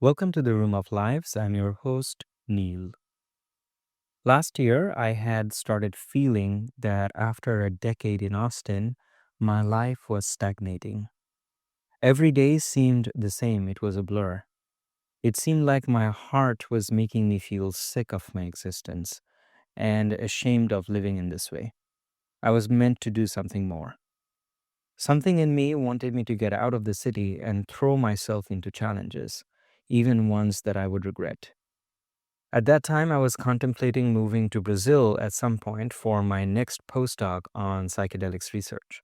Welcome to the Room of Lives. I'm your host, Neil. Last year, I had started feeling that after a decade in Austin, my life was stagnating. Every day seemed the same, it was a blur. It seemed like my heart was making me feel sick of my existence and ashamed of living in this way. I was meant to do something more. Something in me wanted me to get out of the city and throw myself into challenges, even ones that I would regret. At that time, I was contemplating moving to Brazil at some point for my next postdoc on psychedelics research.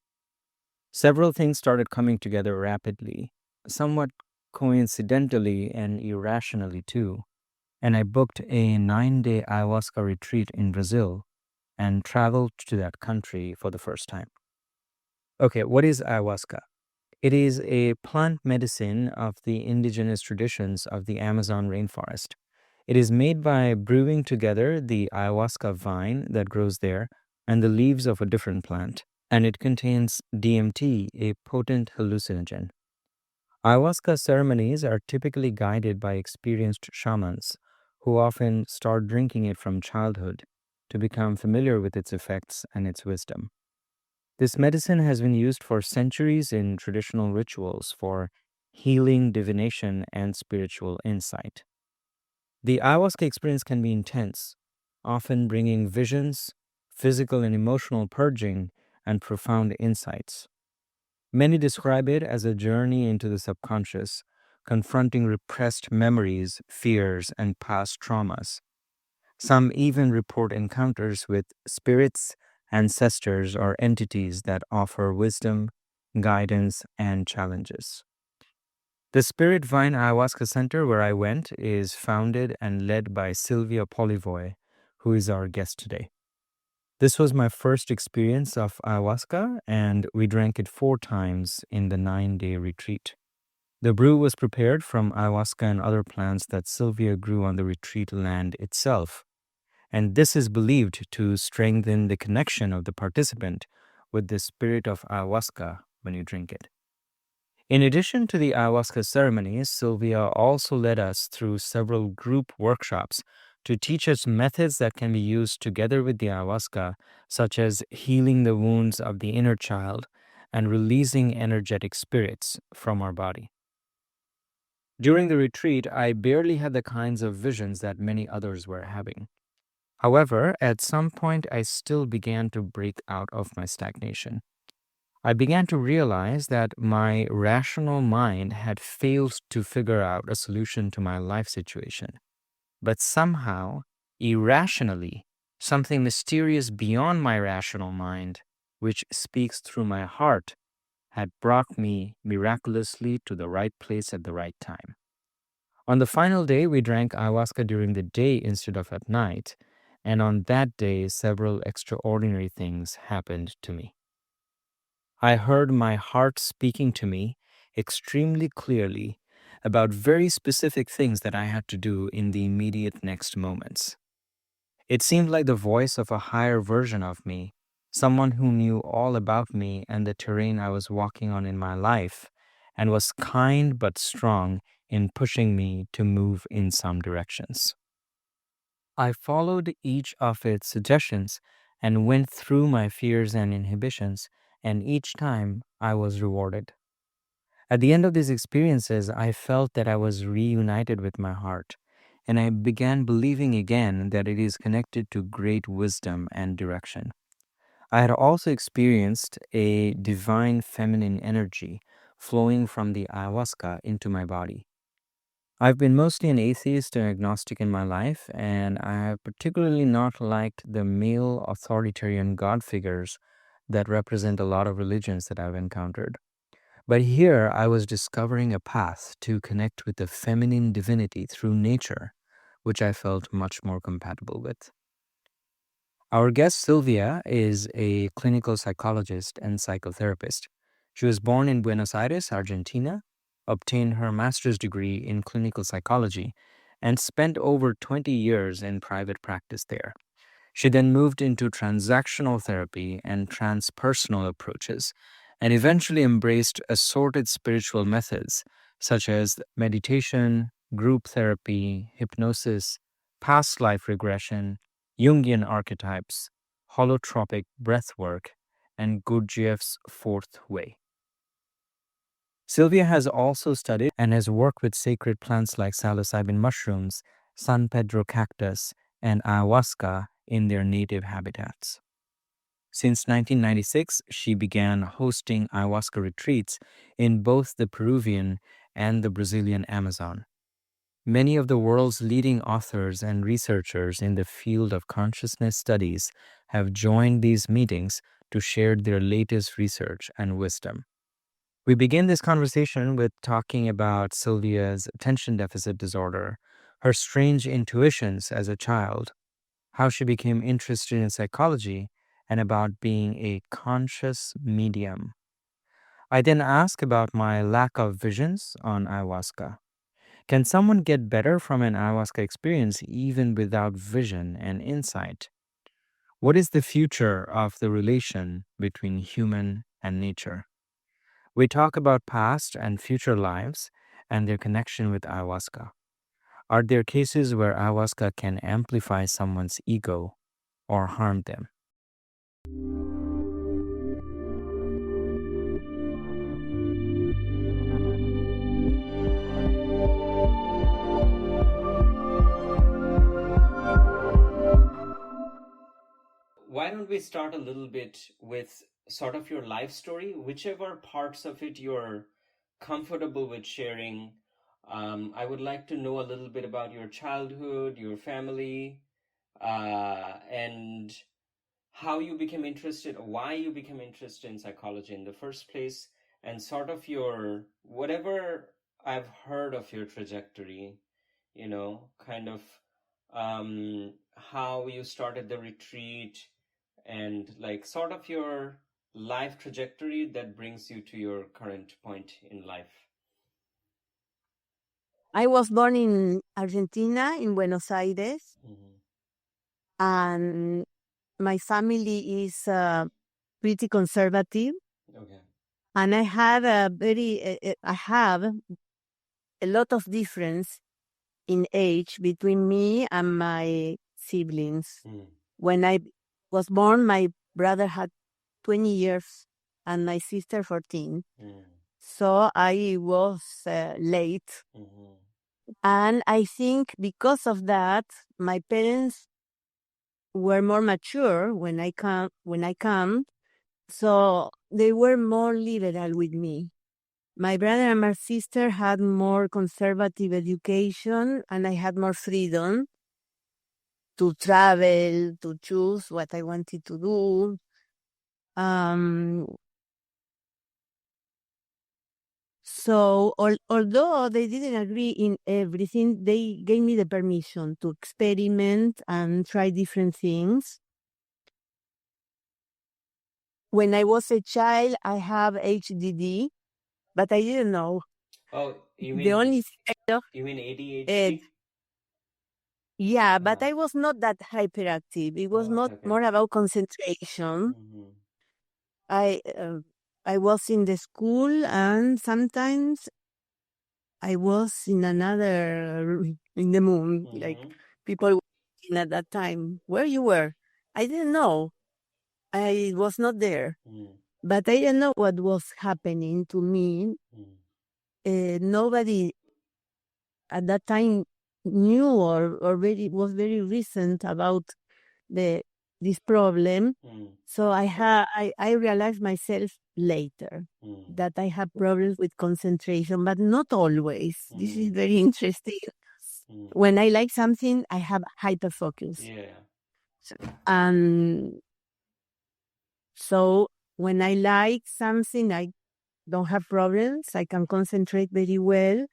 Several things started coming together rapidly, somewhat coincidentally and irrationally too, and I booked a 9-day ayahuasca retreat in Brazil and traveled to that country for the first time. Okay, what is ayahuasca? It is a plant medicine of the indigenous traditions of the Amazon rainforest. It is made by brewing together the ayahuasca vine that grows there and the leaves of a different plant, and it contains DMT, a potent hallucinogen. Ayahuasca ceremonies are typically guided by experienced shamans who often start drinking it from childhood to become familiar with its effects and its wisdom. This medicine has been used for centuries in traditional rituals for healing, divination, and spiritual insight. The ayahuasca experience can be intense, often bringing visions, physical and emotional purging, and profound insights. Many describe it as a journey into the subconscious, confronting repressed memories, fears, and past traumas. Some even report encounters with spirits, ancestors, or entities that offer wisdom, guidance, and challenges. The Spirit Vine Ayahuasca Center, where I went, is founded and led by Silvia Polivoy, who is our guest today. This was my first experience of ayahuasca, and we drank it 4 times in the 9-day retreat. The brew was prepared from ayahuasca and other plants that Silvia grew on the retreat land itself, and this is believed to strengthen the connection of the participant with the spirit of ayahuasca when you drink it. In addition to the ayahuasca ceremonies, Silvia also led us through several group workshops to teach us methods that can be used together with the ayahuasca, such as healing the wounds of the inner child and releasing energetic spirits from our body. During the retreat, I barely had the kinds of visions that many others were having. However, at some point, I still began to break out of my stagnation. I began to realize that my rational mind had failed to figure out a solution to my life situation. But somehow, irrationally, something mysterious beyond my rational mind, which speaks through my heart, had brought me miraculously to the right place at the right time. On the final day, we drank ayahuasca during the day instead of at night, and on that day, several extraordinary things happened to me. I heard my heart speaking to me extremely clearly about very specific things that I had to do in the immediate next moments. It seemed like the voice of a higher version of me, someone who knew all about me and the terrain I was walking on in my life, and was kind but strong in pushing me to move in some directions. I followed each of its suggestions and went through my fears and inhibitions, and each time I was rewarded. At the end of these experiences, I felt that I was reunited with my heart, and I began believing again that it is connected to great wisdom and direction. I had also experienced a divine feminine energy flowing from the ayahuasca into my body. I've been mostly an atheist and agnostic in my life, and I have particularly not liked the male authoritarian God figures that represent a lot of religions that I've encountered. But here I was discovering a path to connect with the feminine divinity through nature, which I felt much more compatible with. Our guest Silvia is a clinical psychologist and psychotherapist. She was born in Buenos Aires, Argentina, obtained her master's degree in clinical psychology, and spent over 20 years in private practice there. She then moved into transactional therapy and transpersonal approaches, and eventually embraced assorted spiritual methods such as meditation, group therapy, hypnosis, past life regression, Jungian archetypes, holotropic breathwork, and Gurdjieff's fourth way. Silvia has also studied and has worked with sacred plants like psilocybin mushrooms, San Pedro cactus, and ayahuasca in their native habitats. Since 1996, she began hosting ayahuasca retreats in both the Peruvian and the Brazilian Amazon. Many of the world's leading authors and researchers in the field of consciousness studies have joined these meetings to share their latest research and wisdom. We begin this conversation with talking about Silvia's attention deficit disorder, her strange intuitions as a child, how she became interested in psychology, and about being a conscious medium. I then ask about my lack of visions on ayahuasca. Can someone get better from an ayahuasca experience even without vision and insight? What is the future of the relation between human and nature? We talk about past and future lives and their connection with ayahuasca. Are there cases where ayahuasca can amplify someone's ego or harm them? Why don't we start a little bit with sort of your life story, whichever parts of it you're comfortable with sharing. I would like to know a little bit about your childhood, your family, and how you became interested, why you became interested in psychology in the first place, and sort of your whatever I've heard of your trajectory, kind of how you started the retreat and like sort of your life trajectory that brings you to your current point in life. I was born in Argentina, in Buenos Aires, and my family is pretty conservative. Okay. And I have a lot of difference in age between me and my siblings. When I was born, my brother had 20 years and my sister 14. So I was late. And I think because of that, my parents were more mature when I come. So they were more liberal with me. My brother and my sister had more conservative education, and I had more freedom to travel, to choose what I wanted to do. So although they didn't agree in everything, they gave me the permission to experiment and try different things. When I was a child, I have HDD, but I didn't know. Oh, you The only thing you mean ADHD? Yeah, but I was not that hyperactive. It was not okay. more about concentration. I was in the school, and sometimes I was in another in the moon, like people were looking at that time. Where you were? I didn't know. I was not there, but I didn't know what was happening to me. Nobody at that time knew or was very recent about this problem. So I realized myself later that I have problems with concentration, but not always. This is very interesting. When I like something, I have hyper focus. Yeah. And so when I like something, I don't have problems. I can concentrate very well,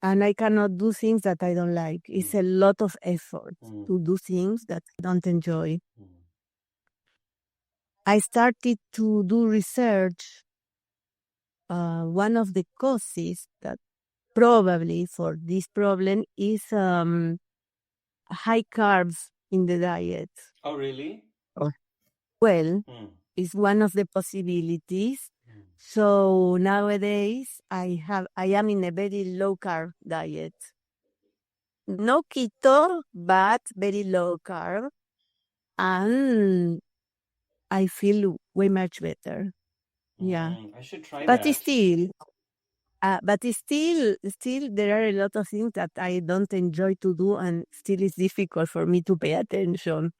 and I cannot do things that I don't like. It's a lot of effort to do things that I don't enjoy. I started to do research. One of the causes that probably for this problem is high carbs in the diet. Oh, really? Well, it's one of the possibilities. So nowadays I am in a very low carb diet. no keto, but very low carb. And I feel way much better. Yeah. I should try But that. still, there are a lot of things that I don't enjoy to do, and still it's difficult for me to pay attention.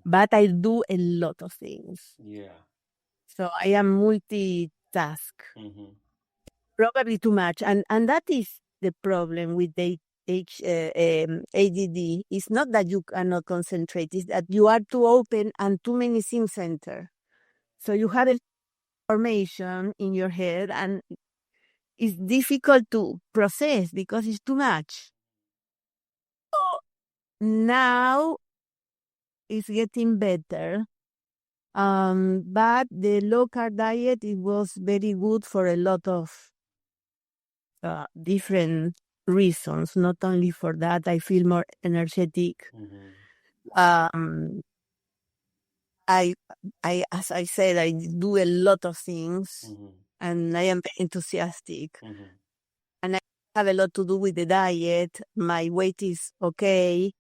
But I do a lot of things. Yeah. So I am multitask. Probably too much. And that is the problem with the ADD. It's not that you cannot concentrate, it's that you are too open and too many things enter. So you have information in your head and it's difficult to process because it's too much. Now it's getting better. But the low carb diet, it was very good for a lot of different reasons. Not only for that, I feel more energetic. I, as I said, I do a lot of things, and I am enthusiastic. And I have a lot to do with the diet. My weight is okay.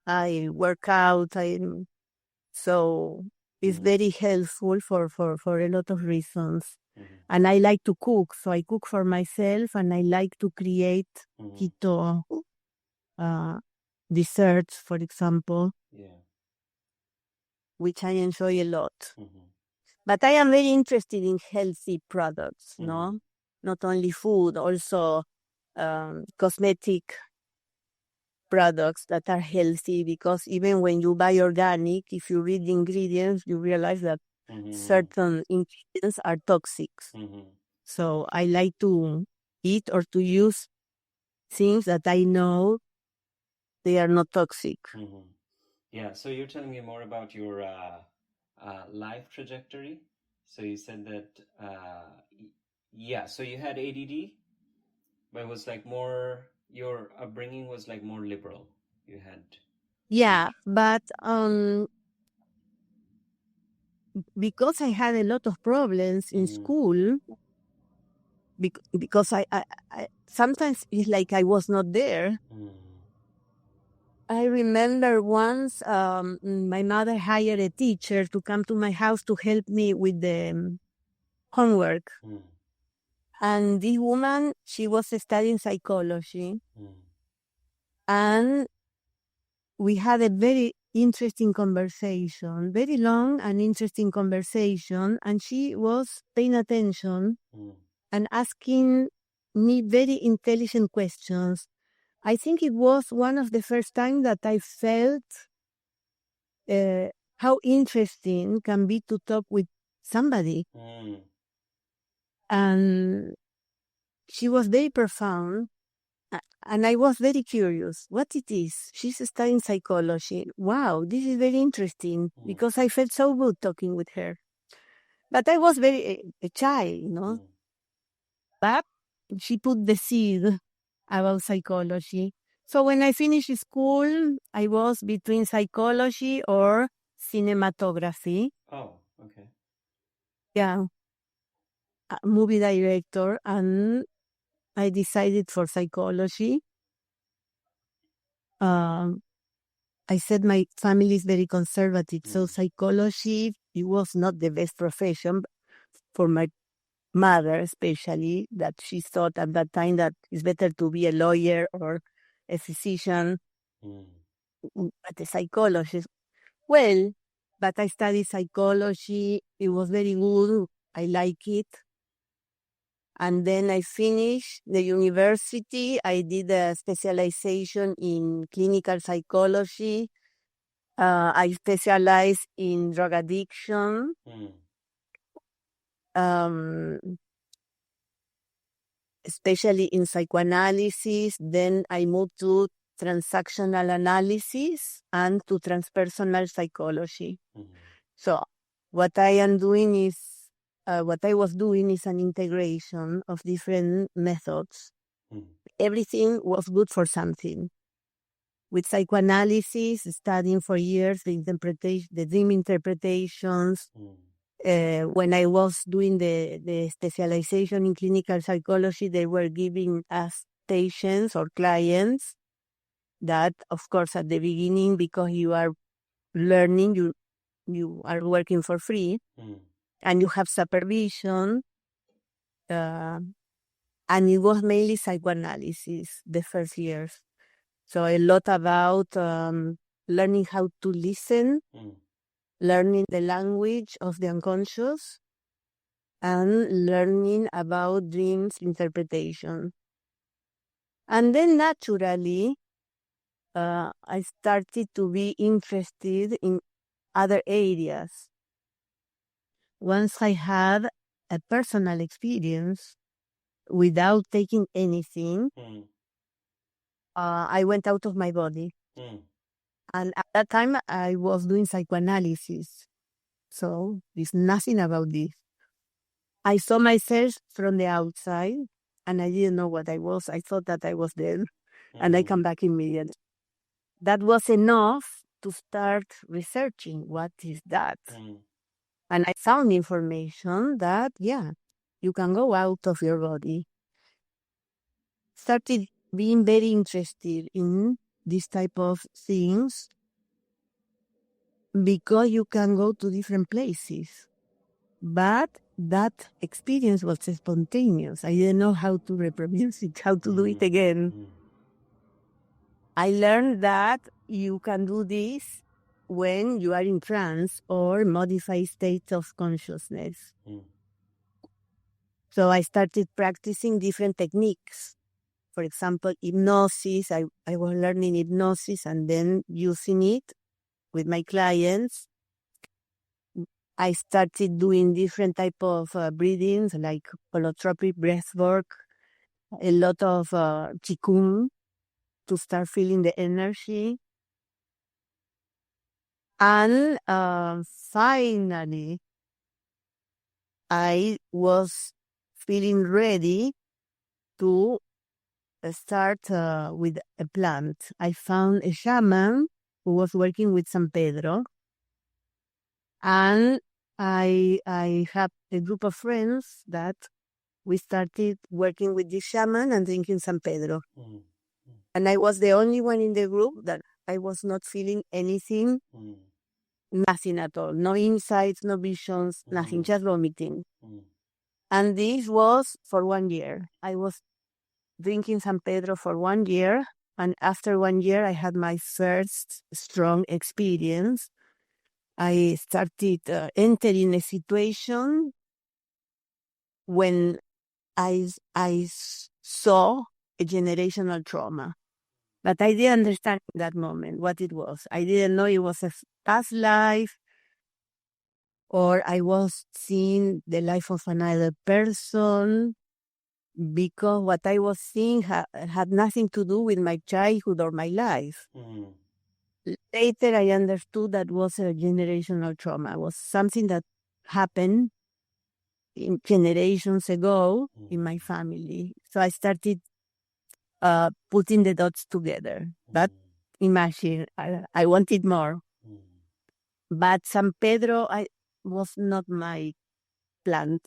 I work out. So it's very helpful for a lot of reasons. And I like to cook. So I cook for myself and I like to create keto desserts, for example, which I enjoy a lot. But I am very interested in healthy products, no? Not only food, also cosmetic products that are healthy, because even when you buy organic, if you read the ingredients, you realize that certain ingredients are toxic. So I like to eat or to use things that I know they are not toxic. Yeah, so you're telling me more about your life trajectory. So you said that, so you had ADD, but it was like more, your upbringing was like more liberal. You had... Yeah, but because I had a lot of problems in school, because I sometimes it's like I was not there. I remember once my mother hired a teacher to come to my house to help me with the homework. And this woman, she was studying psychology. And we had a very interesting conversation, very long and interesting conversation. And she was paying attention and asking me very intelligent questions. I think it was one of the first times that I felt how interesting can be to talk with somebody. And she was very profound. And I was very curious what it is. She's studying psychology. Wow, this is very interesting, because I felt so good talking with her. But I was very a child, you know. But she put the seed about psychology. So when I finished school, I was between psychology or cinematography. Oh, okay. Yeah, a movie director, and I decided for psychology. I said my family is very conservative, so psychology, it was not the best profession for my mother, especially, that she thought at that time that it's better to be a lawyer or a physician, but a psychologist. Well, but I studied psychology. It was very good. I like it. And then I finished the university. I did a specialization in clinical psychology. I specialized in drug addiction. Especially in psychoanalysis. Then I moved to transactional analysis and to transpersonal psychology. So what I am doing is, what I was doing is an integration of different methods. Everything was good for something. With psychoanalysis, studying for years the dream interpretations. When I was doing the specialization in clinical psychology, they were giving us patients or clients that, of course, at the beginning, because you are learning, you are working for free, and you have supervision. And it was mainly psychoanalysis the first years. So a lot about learning how to listen, learning the language of the unconscious, and learning about dreams interpretation. And then naturally, I started to be interested in other areas. Once I had a personal experience without taking anything, I went out of my body. And at that time, I was doing psychoanalysis. So there's nothing about this. I saw myself from the outside, and I didn't know what I was. I thought that I was dead, and I come back immediately. That was enough to start researching what is that. And I found information that, yeah, you can go out of your body. Started being very interested in this type of things because you can go to different places. But that experience was spontaneous. I didn't know how to reproduce it, how to do it again. I learned that you can do this when you are in trance or modified states of consciousness. So I started practicing different techniques. For example, hypnosis. I was learning hypnosis and then using it with my clients. I started doing different type of breathings, like holotropic breathwork, a lot of qigong to start feeling the energy. And finally, I was feeling ready to start with a plant. I found a shaman who was working with San Pedro. And I have a group of friends that we started working with this shaman and drinking San Pedro. And I was the only one in the group that I was not feeling anything, nothing at all. No insights, no visions, nothing, just vomiting. And this was for 1 year. I was drinking San Pedro for 1 year. And after 1 year, I had my first strong experience. I started entering a situation when I saw a generational trauma. But I didn't understand in that moment what it was. I didn't know it was a past life, or I was seeing the life of another person, because what I was seeing had nothing to do with my childhood or my life. Later, I understood that was a generational trauma. It was something that happened generations ago in my family. So I started putting the dots together. But imagine, I wanted more. But San Pedro was not my plant.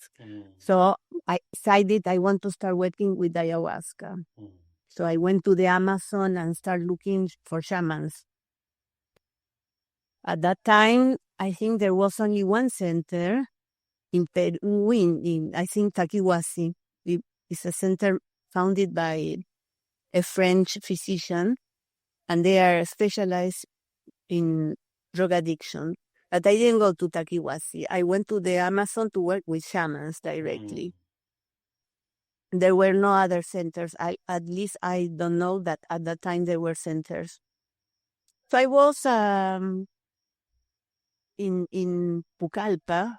So I decided I want to start working with ayahuasca. So I went to the Amazon and started looking for shamans. At that time, I think there was only one center in Peru, in I think Taquihuasi. It's a center founded by a French physician, and they are specialized in drug addiction. But I didn't go to Taquihuasi. I went to the Amazon to work with shamans directly. There were no other centers. At least I don't know that at that time there were centers. So I was in Pucallpa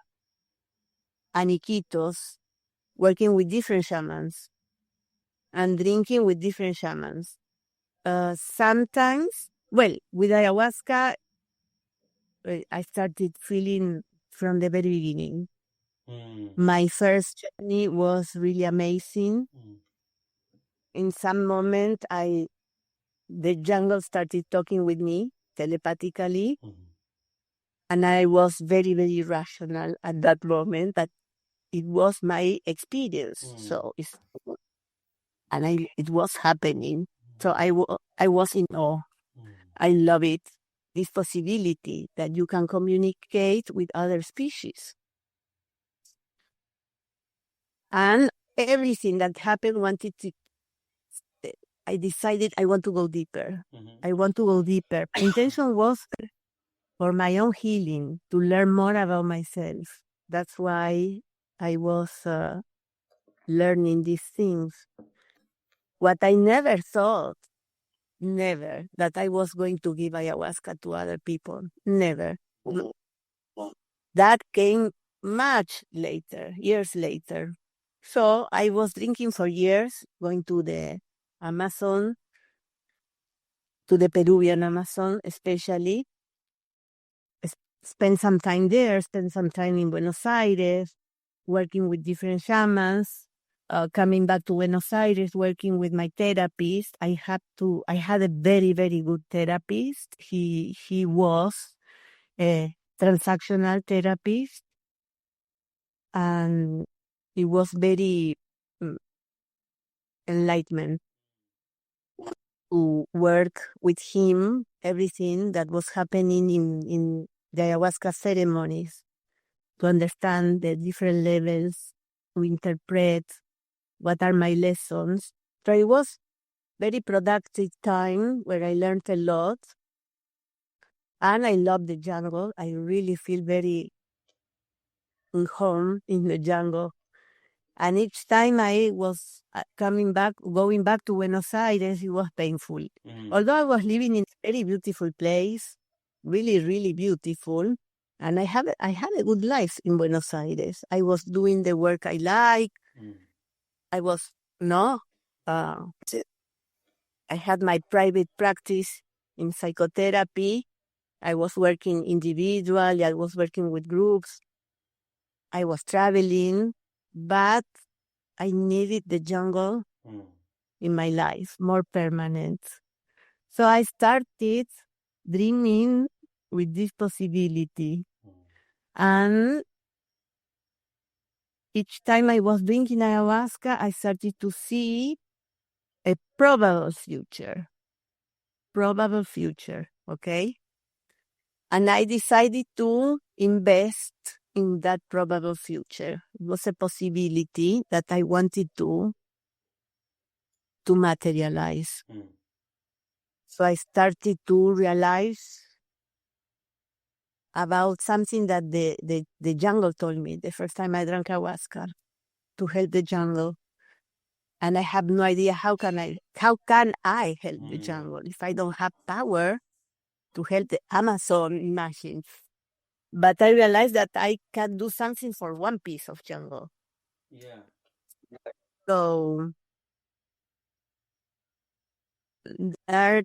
and Iquitos, working with different shamans and drinking with different shamans. Sometimes, with ayahuasca, I started feeling from the very beginning. My first journey was really amazing. In some moment, the jungle started talking with me telepathically, and I was very, very rational at that moment. But it was my experience, so it was happening. So I was in awe. I love it. This possibility that you can communicate with other species. And everything that happened I decided I want to go deeper. I want to go deeper. My intention was for my own healing, to learn more about myself. That's why I was learning these things. What I never thought, never, that I was going to give ayahuasca to other people. Never. That came much later, years later. So I was drinking for years, going to the Amazon, to the Peruvian Amazon especially. Spend some time there, spend some time in Buenos Aires, working with different shamans. Coming back to Buenos Aires, working with my therapist. I had a very, very good therapist. He was a transactional therapist, and it was very enlightenment to work with him, everything that was happening in the ayahuasca ceremonies, to understand the different levels, to interpret what are my lessons. So it was very productive time where I learned a lot. And I love the jungle. I really feel very home in the jungle. And each time I was going back to Buenos Aires, it was painful. Although I was living in a very beautiful place, really, really beautiful. And I had a good life in Buenos Aires. I was doing the work I like. I was, I had my private practice in psychotherapy. I was working individually. I was working with groups. I was traveling, but I needed the jungle in my life, more permanent. So I started dreaming with this possibility. And each time I was drinking ayahuasca, I started to see a probable future, okay? And I decided to invest in that probable future. It was a possibility that I wanted to materialize. So I started to realize about something that the jungle told me the first time I drank ayahuasca, to help the jungle. And I have no idea how can I help the jungle if I don't have power to help the Amazon, imagine. But I realized that I can do something for one piece of jungle. Yeah. So there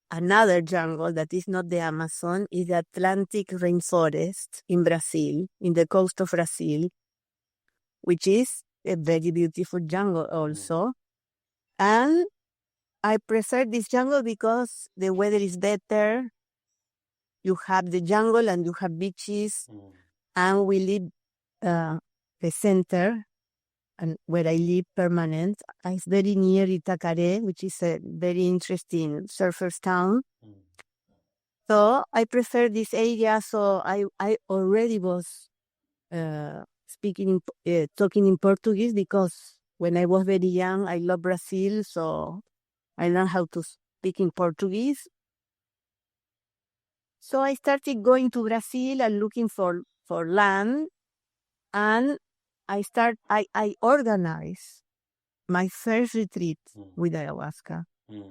another jungle that is not the Amazon is the Atlantic rainforest in Brazil, in the coast of Brazil, which is a very beautiful jungle also. And I prefer this jungle because the weather is better. You have the jungle and you have beaches, and we live the center, and where I live permanent. It's very near Itacaré, which is a very interesting surfers town. So I prefer this area. So I already was talking in Portuguese, because when I was very young, I love Brazil. So I learned how to speak in Portuguese. So I started going to Brazil and looking for land, and I organized my first retreat with ayahuasca.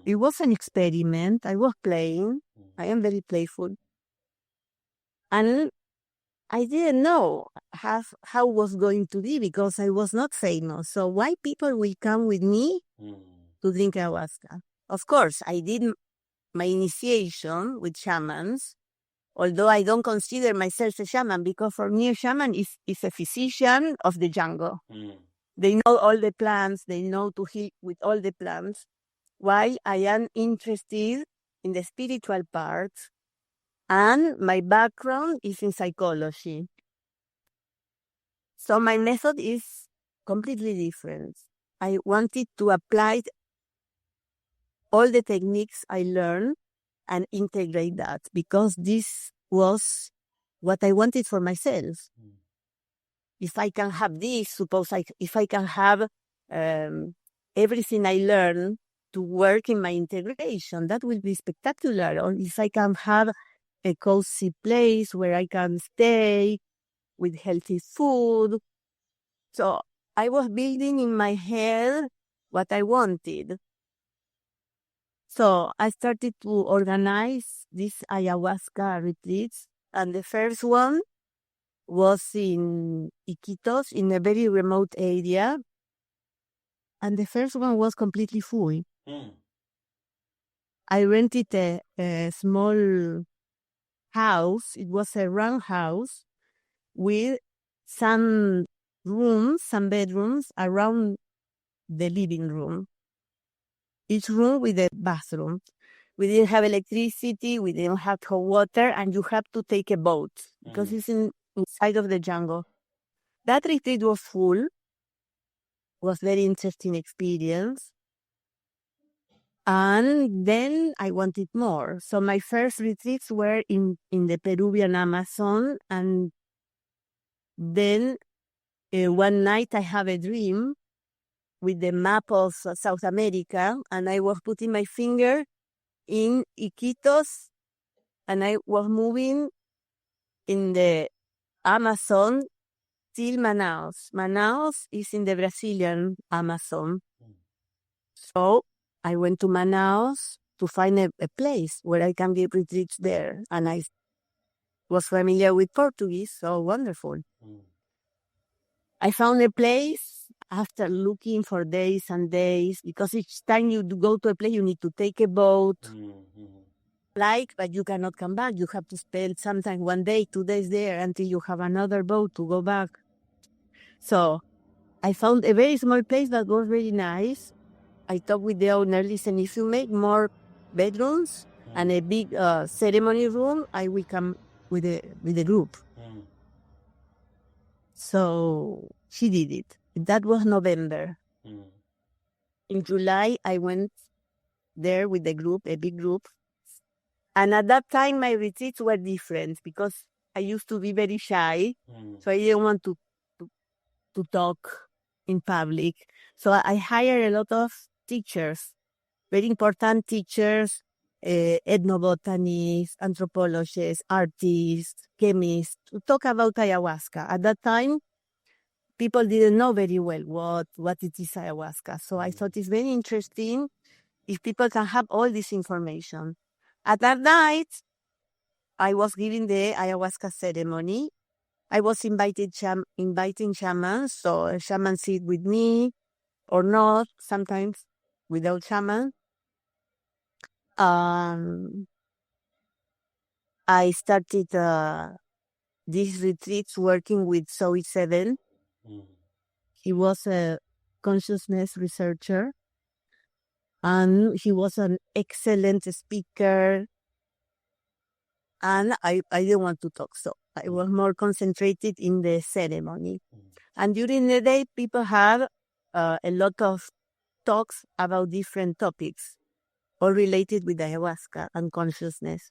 It was an experiment. I was playing. I am very playful. And I didn't know how it was going to be, because I was not famous. So why people will come with me to drink ayahuasca? Of course, I did my initiation with shamans, although I don't consider myself a shaman, because for me a shaman is a physician of the jungle. They know all the plants. They know to heal with all the plants. While I am interested in the spiritual part, and my background is in psychology. So my method is completely different. I wanted to apply all the techniques I learned and integrate that, because this was what I wanted for myself. If I can have this, if I can have everything I learn to work in my integration, that will be spectacular. Or if I can have a cozy place where I can stay with healthy food. So I was building in my head what I wanted. So I started to organize these ayahuasca retreats, and the first one was in Iquitos, in a very remote area, and the first one was completely full. I rented a small house. It was a round house with some rooms, some bedrooms around the living room. Each room with a bathroom. We didn't have electricity, we didn't have hot water, and you have to take a boat because it's inside of the jungle. That retreat was full. Was very interesting experience. And then I wanted more. So my first retreats were in the Peruvian Amazon. And then one night I have a dream with the map of South America. And I was putting my finger in Iquitos. And I was moving in the Amazon till Manaus. Manaus is in the Brazilian Amazon. So I went to Manaus to find a place where I can give retreats there. And I was familiar with Portuguese, so wonderful. I found a place after looking for days and days, because each time you go to a place, you need to take a boat, but you cannot come back. You have to spend sometimes 1 day, 2 days there until you have another boat to go back. So I found a very small place that was really nice. I talked with the owner, listen, if you make more bedrooms and a big ceremony room, I will come with the group. So she did it. That was November. In July, I went there with the group, a big group. And at that time, my retreats were different because I used to be very shy. So I didn't want to talk in public. So I hired a lot of teachers, very important teachers, ethnobotanists, anthropologists, artists, chemists, to talk about ayahuasca. At that time, people didn't know very well what it is ayahuasca. So I thought it's very interesting if people can have all this information. At that night, I was giving the ayahuasca ceremony. I was inviting shamans, so a shaman sit with me or not, sometimes without shaman. I started these retreats working with Zoe 7. He was a consciousness researcher, and he was an excellent speaker. And I didn't want to talk, so I was more concentrated in the ceremony. And during the day, people had a lot of talks about different topics, all related with ayahuasca and consciousness.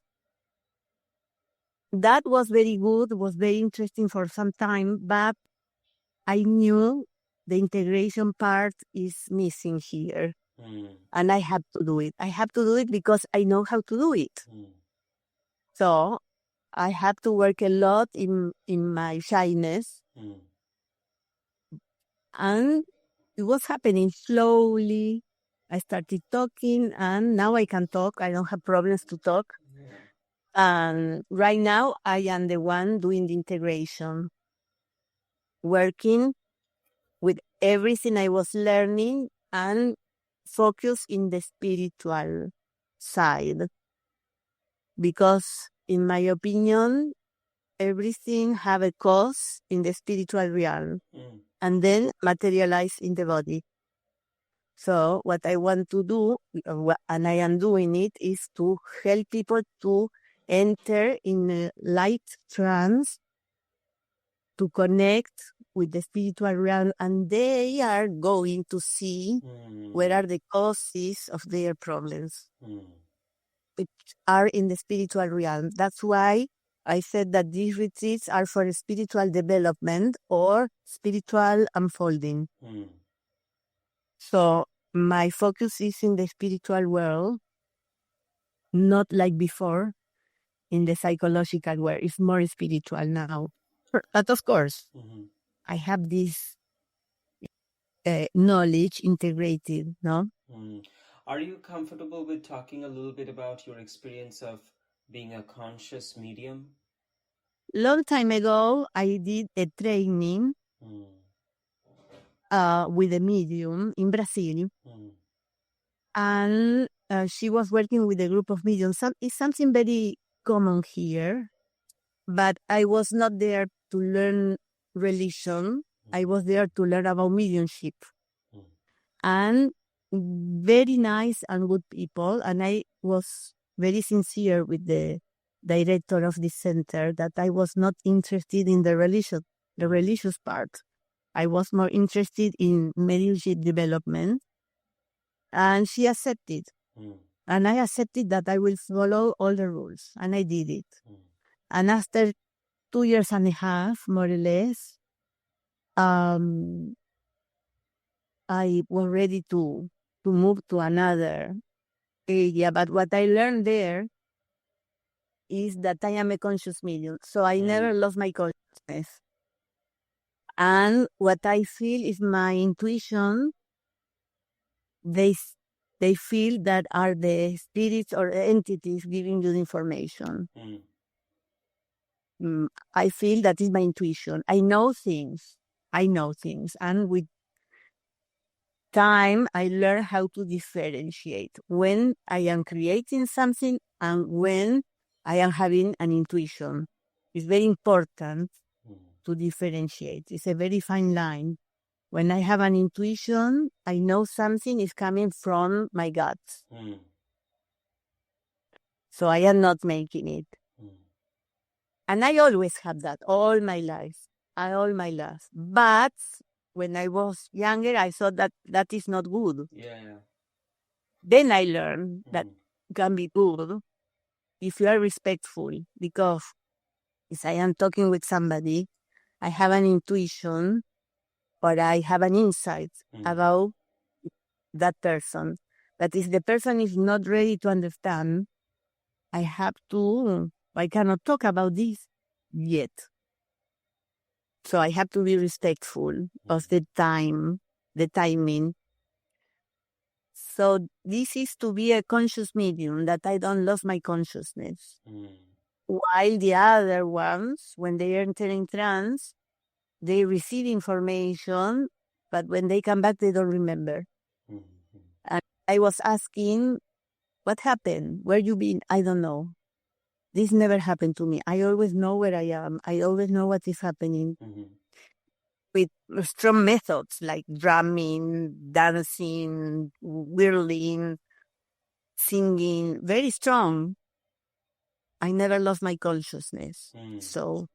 That was very good, was very interesting for some time, but I knew the integration part is missing here. And I have to do it. I have to do it because I know how to do it. So I had to work a lot in my shyness. And it was happening slowly. I started talking, and now I can talk. I don't have problems to talk. And right now, I am the one doing the integration, working with everything I was learning and focus in the spiritual side. Because, in my opinion, everything have a cause in the spiritual realm and then materialize in the body. So what I want to do, and I am doing it, is to help people to enter in a light trance, to connect with the spiritual realm, and they are going to see what are the causes of their problems. which are in the spiritual realm. That's why I said that these retreats are for spiritual development or spiritual unfolding. So my focus is in the spiritual world, not like before in the psychological world. It's more spiritual now. But of course, I have this knowledge integrated, no? Are you comfortable with talking a little bit about your experience of being a conscious medium? Long time ago, I did a training with a medium in Brazil, and she was working with a group of mediums. It's something very common here, but I was not there to learn religion. I was there to learn about mediumship. And very nice and good people. And I was very sincere with the director of the center that I was not interested in the religious part. I was more interested in mediumship development. And she accepted. And I accepted that I will follow all the rules. And I did it. And after 2.5 years, more or less, I was ready to move to another area. But what I learned there is that I am a conscious medium. So I never lost my consciousness. And what I feel is my intuition. They feel that are the spirits or entities giving you the information. I feel that is my intuition. I know things. And with time, I learn how to differentiate when I am creating something and when I am having an intuition. It's very important to differentiate. It's a very fine line. When I have an intuition, I know something is coming from my gut. So I am not making it. And I always have that all my life. But when I was younger, I thought that is not good. Yeah. Then I learned that can be good if you are respectful, because if I am talking with somebody, I have an intuition or I have an insight about that person. But if the person is not ready to understand, I cannot talk about this yet. So I have to be respectful of the timing. So this is to be a conscious medium, that I don't lose my consciousness. While the other ones, when they enter in trance, they receive information, but when they come back, they don't remember. And I was asking, what happened? Where you been? I don't know. This never happened to me. I always know where I am. I always know what is happening. With strong methods like drumming, dancing, whirling, singing, very strong. I never lost my consciousness. So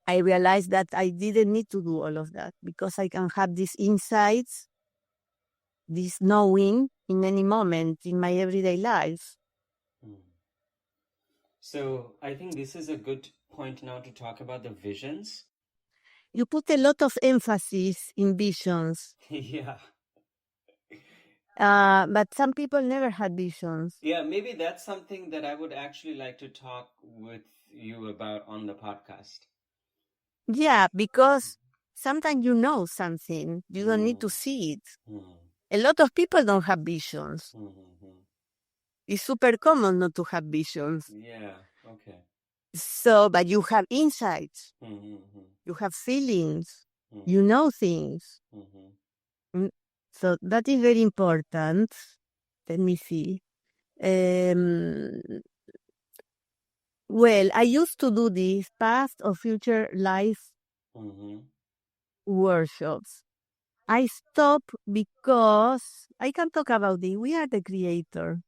I realized that I didn't need to do all of that, because I can have these insights, this knowing in any moment in my everyday life. So I think this is a good point now to talk about the visions. You put a lot of emphasis in visions. Yeah. But some people never had visions. Yeah, maybe that's something that I would actually like to talk with you about on the podcast. Yeah, because sometimes you know something. You don't need to see it. A lot of people don't have visions. It's super common not to have visions. Yeah, okay. So, but you have insights. You have feelings. You know things. So that is very important. Let me see. Well, I used to do these past or future life workshops. I stopped because I can talk about it. We are the creator.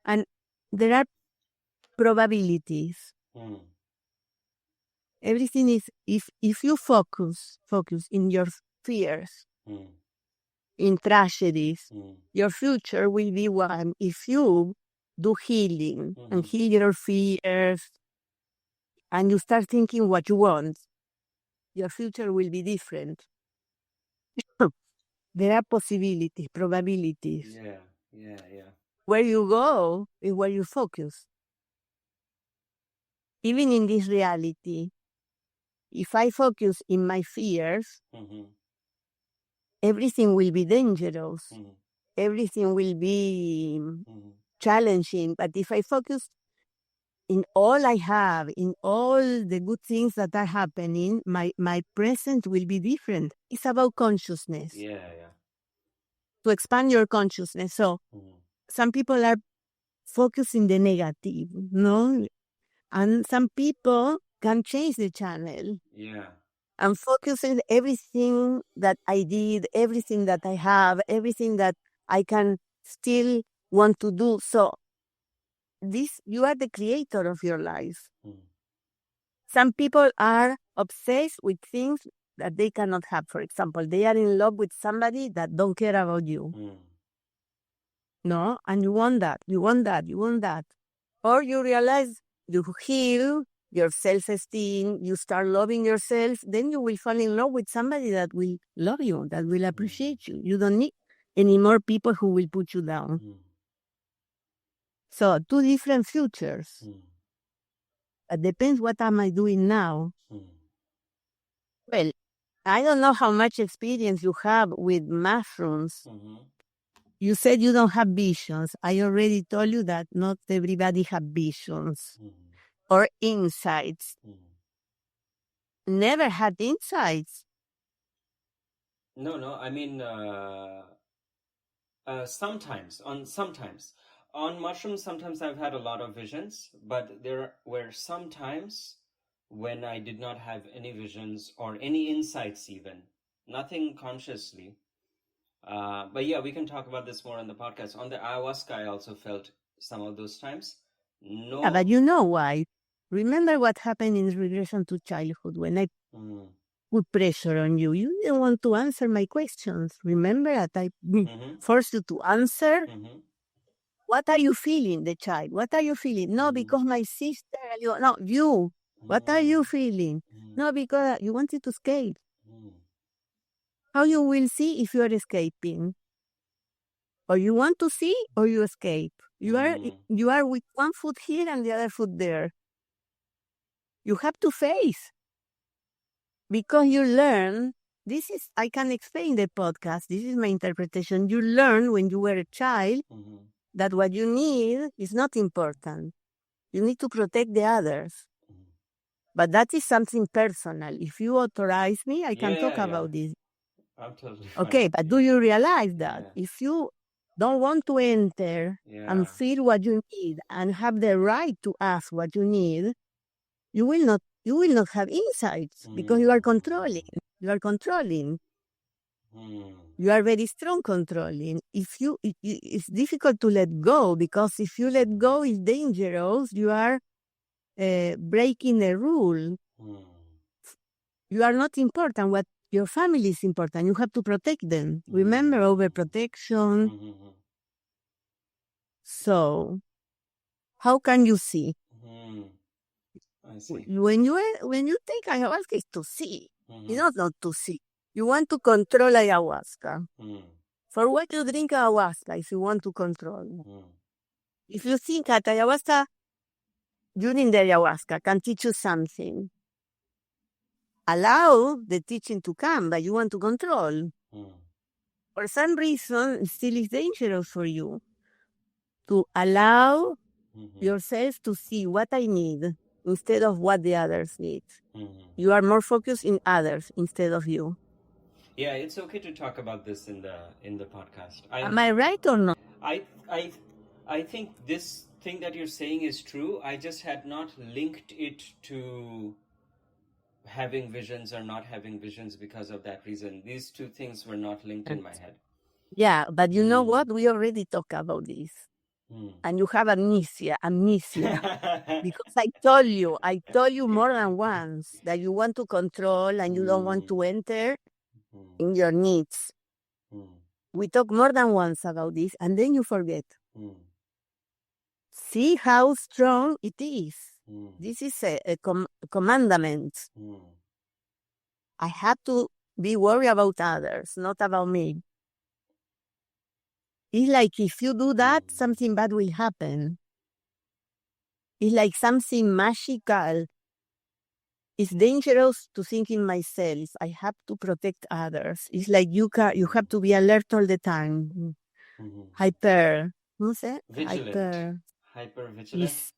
And there are probabilities. Everything is, if you focus in your fears, in tragedies, your future will be one. If you do healing and heal your fears, and you start thinking what you want, your future will be different. There are possibilities, probabilities. Yeah. Where you go is where you focus. Even in this reality, if I focus in my fears, everything will be dangerous. Everything will be challenging. But if I focus in all I have, in all the good things that are happening, my present will be different. It's about consciousness. Yeah. To expand your consciousness. So some people are focusing the negative, no? And some people can change the channel. Yeah. And focusing everything that I did, everything that I have, everything that I can still want to do. So you are the creator of your life. Some people are obsessed with things that they cannot have. For example, they are in love with somebody that don't care about you. No? And you want that. Or you realize you heal your self-esteem, you start loving yourself, then you will fall in love with somebody that will love you, that will appreciate you. You don't need any more people who will put you down. So, two different futures. It depends what am I doing now. Well, I don't know how much experience you have with mushrooms. You said you don't have visions. I already told you that not everybody have visions or insights. Never had insights. No. I mean, sometimes on mushrooms, sometimes I've had a lot of visions, but there were some times when I did not have any visions or any insights, even nothing consciously. But yeah, we can talk about this more on the podcast. On the ayahuasca, I also felt some of those times. No. Yeah, but you know why? Remember what happened in regression to childhood when I put pressure on you. You didn't want to answer my questions. Remember that I forced you to answer? What are you feeling, the child? What are you feeling? No, because my sister, you. What are you feeling? No, because you wanted to escape. How you will see if you are escaping? Or you want to see or you escape. You are with one foot here and the other foot there. You have to face. Because you learn, I can explain the podcast, this is my interpretation. You learn when you were a child that what you need is not important. You need to protect the others. But that is something personal. If you authorize me, I can talk about this. I'm totally okay, but do you realize that if you don't want to enter and feel what you need and have the right to ask what you need, you will not have insights because you are controlling. You are controlling. You are very strong controlling. It's difficult to let go because if you let go, it's dangerous. You are breaking a rule. You are not important. What your family is important. You have to protect them. Remember overprotection. So, how can you see? I see. When you take ayahuasca, it's to see. It's not to see. You want to control ayahuasca. For what you drink ayahuasca if you want to control? If you think that ayahuasca, during the ayahuasca, can teach you something, allow the teaching to come, but you want to control. For some reason, it still is dangerous for you to allow yourself to see what I need instead of what the others need. You are more focused in others instead of you. Yeah, it's okay to talk about this in the podcast. Am I right or not? I think this thing that you're saying is true. I just had not linked it to having visions or not having visions because of that reason. These two things were not linked in my head. Yeah, but you know what? We already talked about this. And you have amnesia. Because I told you more than once that you want to control and you don't want to enter in your needs. We talked more than once about this and then you forget. see how strong it is. This is a commandment. I have to be worried about others, not about me. It's like if you do that, something bad will happen. It's like something magical. It's dangerous to think in myself. I have to protect others. It's like you have to be alert all the time. Hyper. No sé? Vigilant. Hyper vigilant. Yes.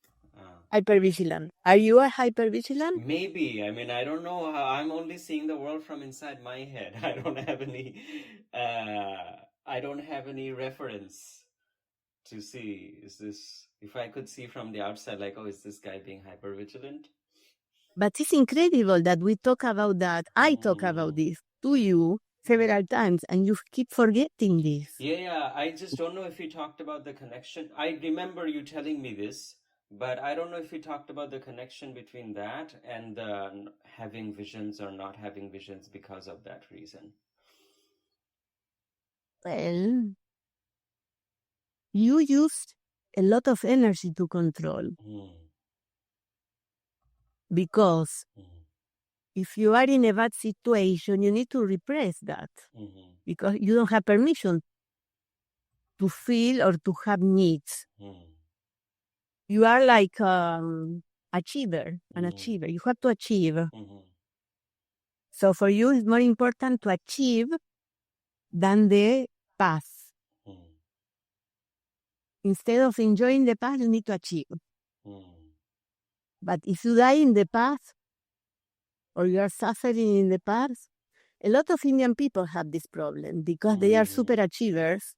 Hyper vigilant. Are you a hyper vigilant? Maybe. I mean, I don't know. I'm only seeing the world from inside my head. I don't have any. I don't have any reference to see. Is this? If I could see from the outside, like, oh, is this guy being hyper vigilant? But it's incredible that we talk about that. I talk about this to you several times, and you keep forgetting this. Yeah. I just don't know if we talked about the connection. I remember you telling me this, but I don't know if we talked about the connection between that and having visions or not having visions because of that reason. Well, you used a lot of energy to control. Because if you are in a bad situation, you need to repress that. Because you don't have permission to feel or to have needs. You are like an achiever. You have to achieve. So for you, it's more important to achieve than the path. Instead of enjoying the path, you need to achieve. But if you die in the path, or you are suffering in the path, a lot of Indian people have this problem because they are super achievers.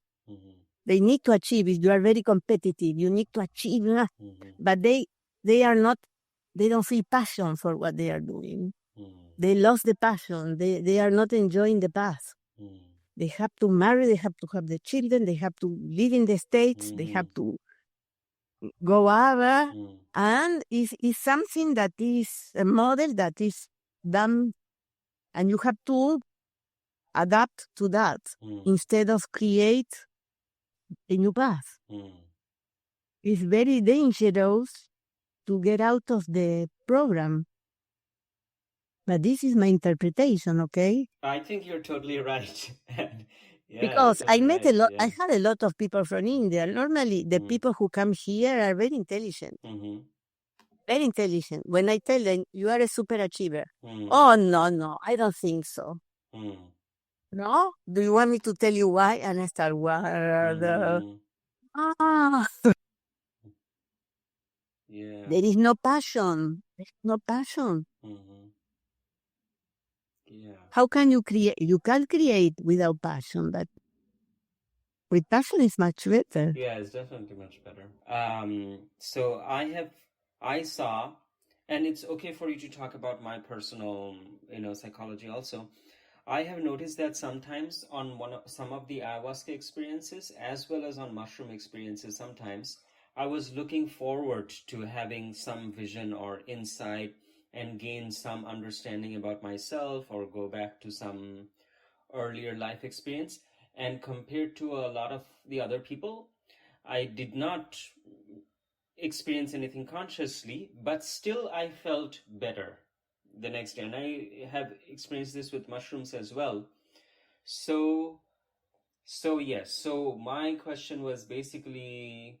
They need to achieve. If you are very competitive, you need to achieve. But they are not, they don't feel passion for what they are doing. They lost the passion. They are not enjoying the path. They have to marry, they have to have the children, they have to live in the States, they have to go over. And it's something that is a model that is done, and you have to adapt to that instead of create a new path. It's very dangerous to get out of the program. But this is my interpretation, okay? I think you're totally right. Because I met a lot, I had a lot of people from India. Normally, the people who come here are very intelligent. Very intelligent. When I tell them, you are a super achiever. Oh, no, I don't think so. No? Do you want me to tell you why? And I start, there is no passion. There's no passion. How can you create? You can create without passion, but with passion is much better. Yeah, it's definitely much better. So I saw, and it's okay for you to talk about my personal, psychology also. I have noticed that sometimes on some of the ayahuasca experiences, as well as on mushroom experiences, sometimes I was looking forward to having some vision or insight and gain some understanding about myself or go back to some earlier life experience. And compared to a lot of the other people, I did not experience anything consciously, but still I felt better the next day. And I have experienced this with mushrooms as well. So yes. So my question was basically,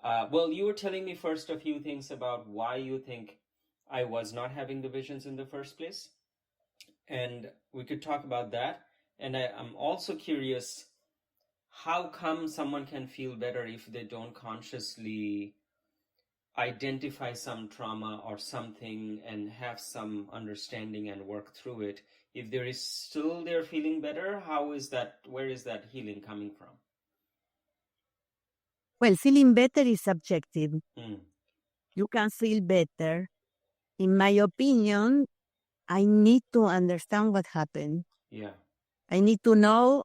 well, you were telling me first a few things about why you think I was not having the visions in the first place. And we could talk about that. And I'm also curious, how come someone can feel better if they don't consciously identify some trauma or something and have some understanding and work through it? If there is still they're feeling better, where is that healing coming from? Well, feeling better is subjective. You can feel better. In my opinion, I need to understand what happened. Yeah. I need to know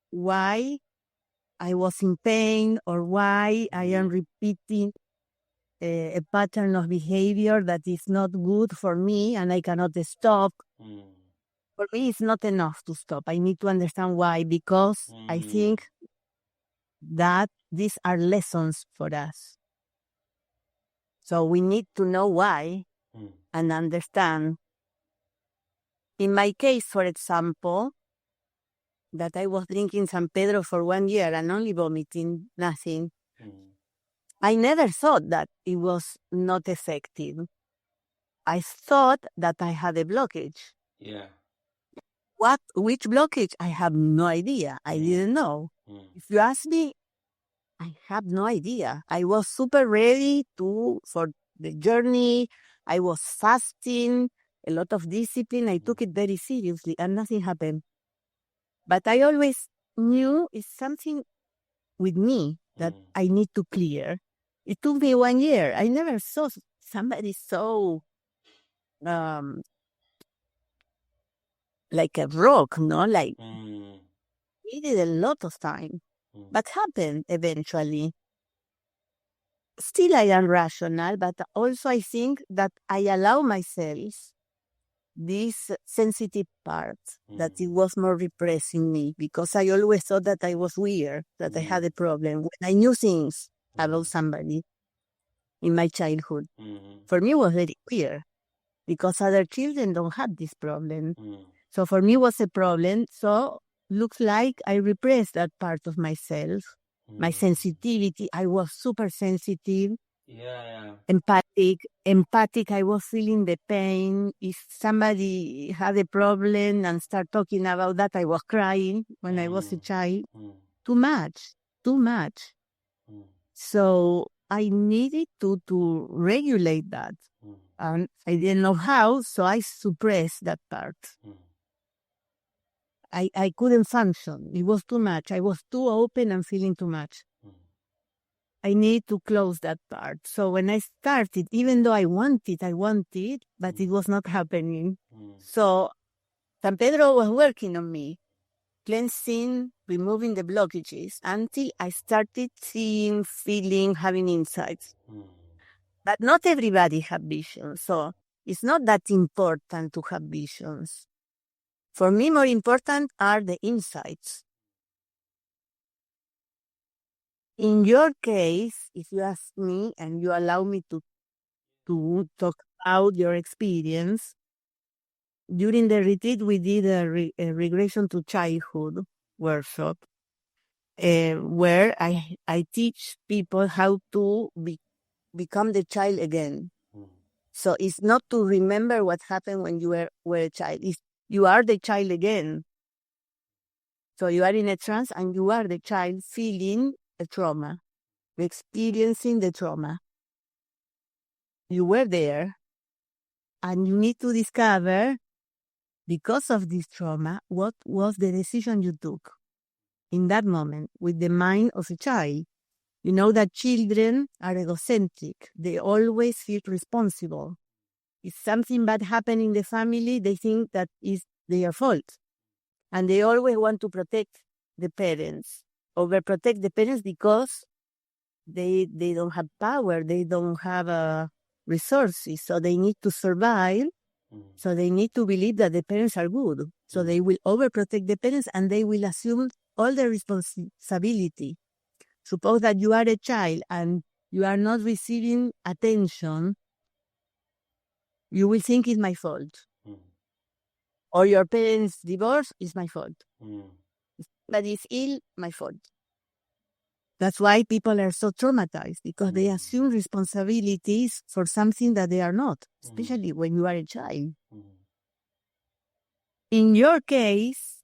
why I was in pain or why I am repeating a pattern of behavior that is not good for me and I cannot stop. For me, it's not enough to stop. I need to understand why, because I think that these are lessons for us. So we need to know why and understand. In my case, for example, that I was drinking San Pedro for 1 year and only vomiting, nothing. I never thought that it was not effective. I thought that I had a blockage. Yeah. Which blockage? I have no idea. I didn't know. If you ask me, I have no idea. I was super ready for the journey. I was fasting, a lot of discipline. I took it very seriously and nothing happened. But I always knew it's something with me that I need to clear. It took me 1 year. I never saw somebody so like a rock, no? Like needed a lot of time. But happened eventually. Still I am rational, but also I think that I allow myself this sensitive part that it was more repressing me, because I always thought that I was weird, that I had a problem. When I knew things about somebody in my childhood, for me it was very weird, because other children don't have this problem. So for me it was a problem. So looks like I repressed that part of myself, my sensitivity. I was super sensitive. Yeah. Empathic. I was feeling the pain. If somebody had a problem and start talking about that, I was crying when I was a child. Too much. So I needed to regulate that. And I didn't know how, so I suppressed that part. I couldn't function. It was too much. I was too open and feeling too much. I need to close that part. So when I started, even though I wanted, but it was not happening. So San Pedro was working on me, cleansing, removing the blockages, until I started seeing, feeling, having insights. But not everybody have visions, so it's not that important to have visions. For me, more important are the insights. In your case, if you ask me and you allow me to talk about your experience, during the retreat we did a regression to childhood workshop, where I teach people how to become the child again. So it's not to remember what happened when you were a child. You are the child again. So you are in a trance and you are the child feeling a trauma, experiencing the trauma. You were there, and you need to discover, because of this trauma, what was the decision you took in that moment with the mind of a child. You know that children are egocentric. They always feel responsible. If something bad happened in the family, they think that is their fault. And they always want to protect the parents, overprotect the parents, because they don't have power, they don't have resources, so they need to survive. So they need to believe that the parents are good. So they will overprotect the parents and they will assume all the responsibility. Suppose that you are a child and you are not receiving attention, you will think it's my fault. Or your parents' divorce is my fault. But it's ill, my fault. That's why people are so traumatized, because they assume responsibilities for something that they are not, especially when you are a child. In your case,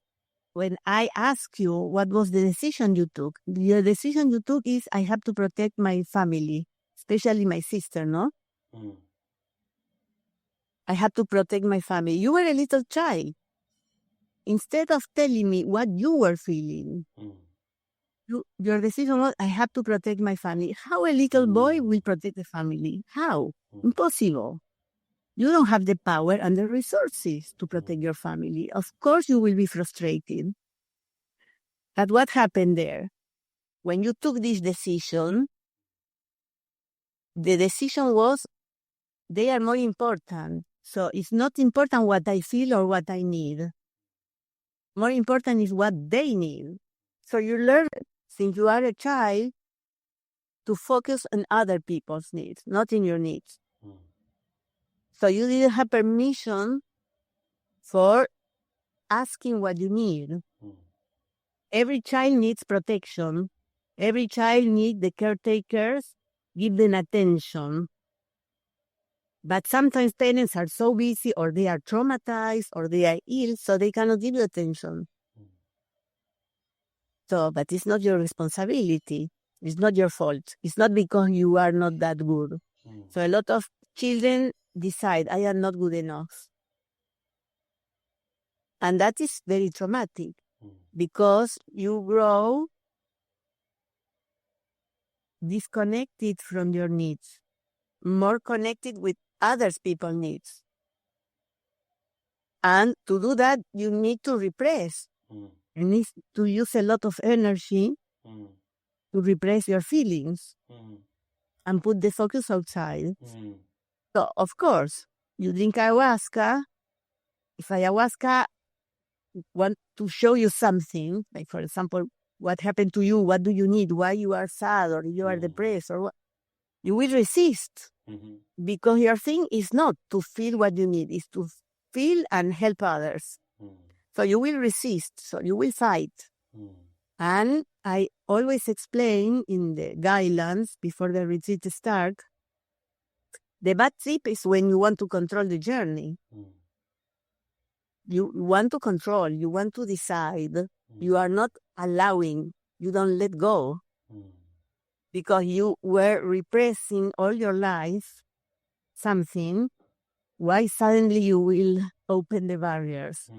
when I ask you what was the decision you took, the decision you took is, I have to protect my family, especially my sister, no? I have to protect my family. You were a little child. Instead of telling me what you were feeling, your decision was, I have to protect my family. How a little boy will protect the family? How? Impossible. You don't have the power and the resources to protect your family. Of course, you will be frustrated. But what happened there? When you took this decision, the decision was, they are more important. So it's not important what I feel or what I need. More important is what they need. So you learn, since you are a child, to focus on other people's needs, not in your needs. So you didn't have permission for asking what you need. Every child needs protection. Every child needs the caretakers, give them attention. But sometimes parents are so busy, or they are traumatized, or they are ill, so they cannot give you attention. So, but it's not your responsibility. It's not your fault. It's not because you are not that good. So a lot of children decide, I am not good enough. And that is very traumatic because you grow disconnected from your needs, more connected with others people's needs. And to do that, you need to repress. You need to use a lot of energy to repress your feelings and put the focus outside. So, of course, you drink ayahuasca. If ayahuasca want to show you something, like, for example, what happened to you, what do you need, why you are sad or you are depressed, or what, you will resist. Because your thing is not to feel what you need, is to feel and help others. So you will resist, so you will fight. And I always explain in the guidelines before the retreat starts, the bad trip is when you want to control the journey. You want to control, you want to decide, you are not allowing, you don't let go. Because you were repressing all your life something, why suddenly you will open the barriers?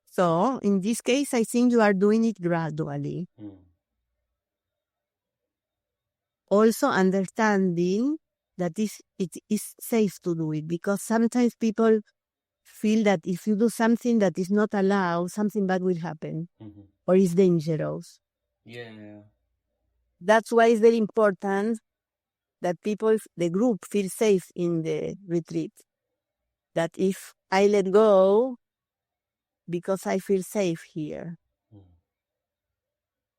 So, in this case, I think you are doing it gradually. Also understanding that it is safe to do it, because sometimes people feel that if you do something that is not allowed, something bad will happen or is dangerous. That's why it's very important that people, the group, feel safe in the retreat. That if I let go, because I feel safe here.